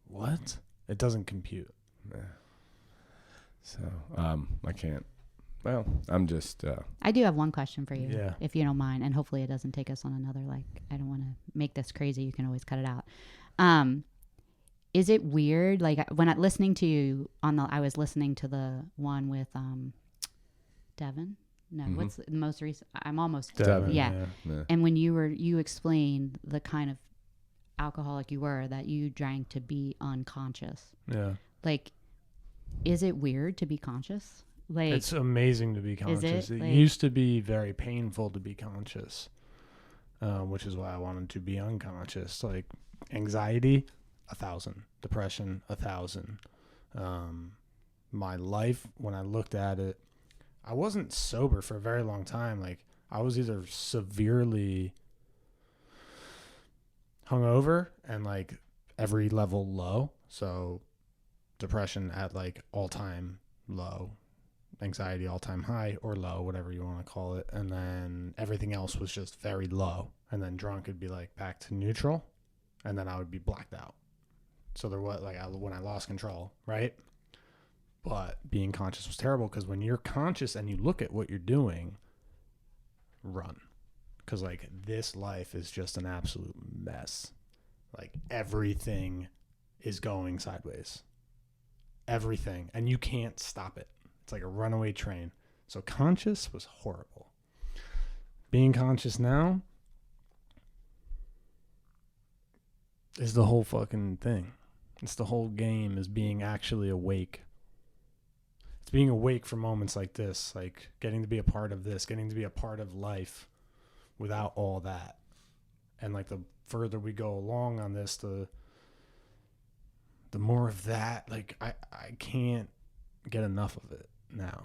what? It doesn't compute. Yeah. So, I can't. Well, I'm just. I do have one question for you, if you don't mind, and hopefully it doesn't take us on another. Like, I don't want to make this crazy. You can always cut it out. Is it weird? Like when I listening to you I was listening to the one with Devin. No, what's the most recent? I'm almost Devin. Yeah. And when you explained the kind of alcoholic you were, that you drank to be unconscious. Yeah. Like, is it weird to be conscious? Like, it's amazing to be conscious. It like, used to be very painful to be conscious, which is why I wanted to be unconscious. Like anxiety, 1,000. Depression, 1,000. My life, when I looked at it, I wasn't sober for a very long time. Like I was either severely hungover and like every level low. So depression at like all-time low. Anxiety all-time high or low, whatever you want to call it. And then everything else was just very low. And then drunk would be like back to neutral. And then I would be blacked out. So there was like when I lost control, right? But being conscious was terrible because when you're conscious and you look at what you're doing, run. Because like this life is just an absolute mess. Like everything is going sideways. Everything. And you can't stop it. It's like a runaway train. So conscious was horrible. Being conscious now, is the whole fucking thing. It's the whole game, is being actually awake. It's being awake for moments like this, like getting to be a part of this, getting to be a part of life without all that. And like the further we go along on this, the more of that, like I can't get enough of it now.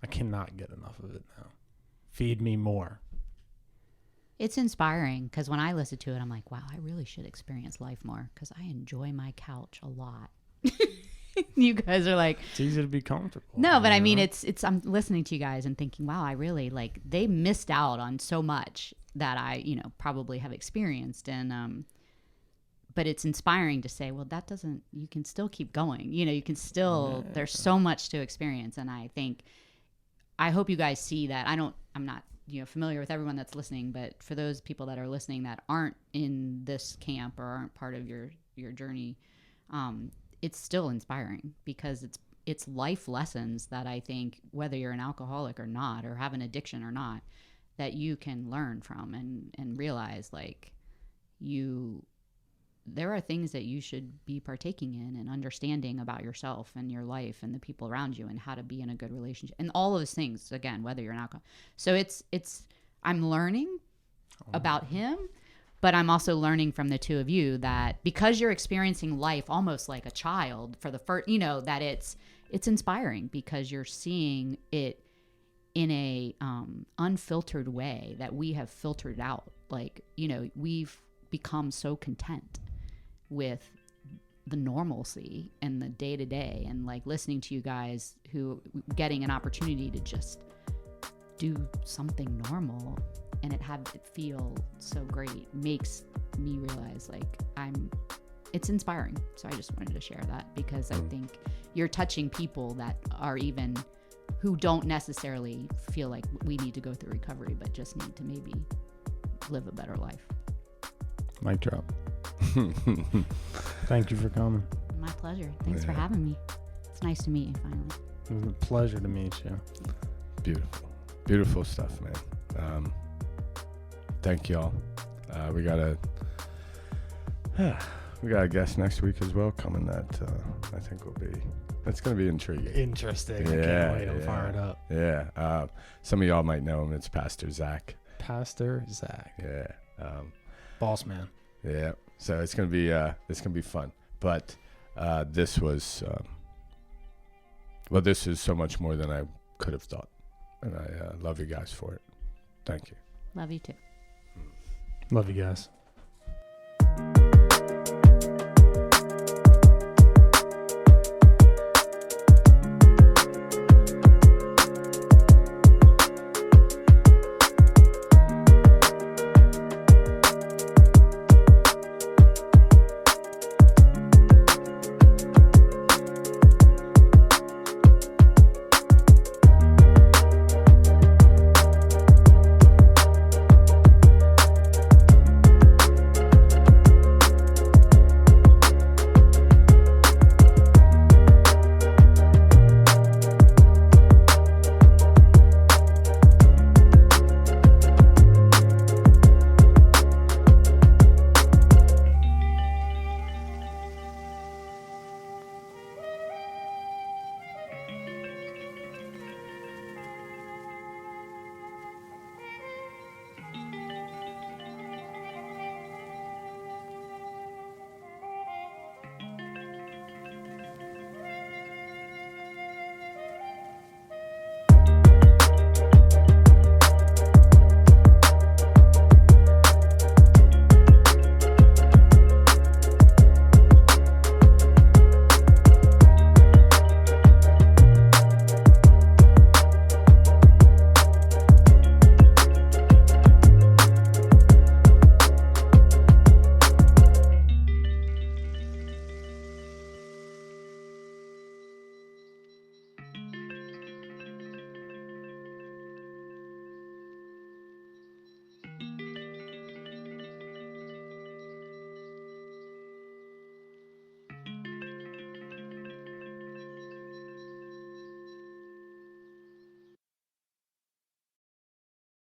I cannot get enough of it now. Feed me more. It's inspiring because when I listen to it, I'm like, wow, I really should experience life more because I enjoy my couch a lot. You guys are like, it's easy to be comfortable. No, but I mean, it's I'm listening to you guys and thinking, wow, I really like, they missed out on so much that I, probably have experienced. And, but it's inspiring to say, well, that doesn't, you can still keep going. You can still, there's so much to experience. And I hope you guys see that. I'm not, familiar with everyone that's listening, but for those people that are listening that aren't in this camp or aren't part of your journey, it's still inspiring because it's life lessons that I think, whether you're an alcoholic or not, or have an addiction or not, that you can learn from and realize like there are things that you should be partaking in and understanding about yourself and your life and the people around you and how to be in a good relationship and all of those things, again, whether you're an alcoholic. So I'm learning about him, but I'm also learning from the two of you that because you're experiencing life almost like a child for the first, that it's inspiring because you're seeing it in a unfiltered way that we have filtered out. Like, we've become so content with the normalcy and the day to day, and like listening to you guys who getting an opportunity to just do something normal and it feel so great makes me realize like it's inspiring. So I just wanted to share that because I think you're touching people that are even who don't necessarily feel like we need to go through recovery, but just need to maybe live a better life. Mic drop. Thank you for coming. My pleasure. Thanks for having me. It's nice to meet you finally. It was a pleasure to meet you. Beautiful stuff, man. Thank y'all. We got a guest next week as well coming that I think that's going to be intriguing. Interesting. I can't wait. I'm fired up. Yeah. Some of y'all might know him. It's Pastor Zach. Yeah. Boss man. Yeah. So it's gonna be fun. But this is so much more than I could have thought, and I love you guys for it. Thank you. Love you too. Love you guys.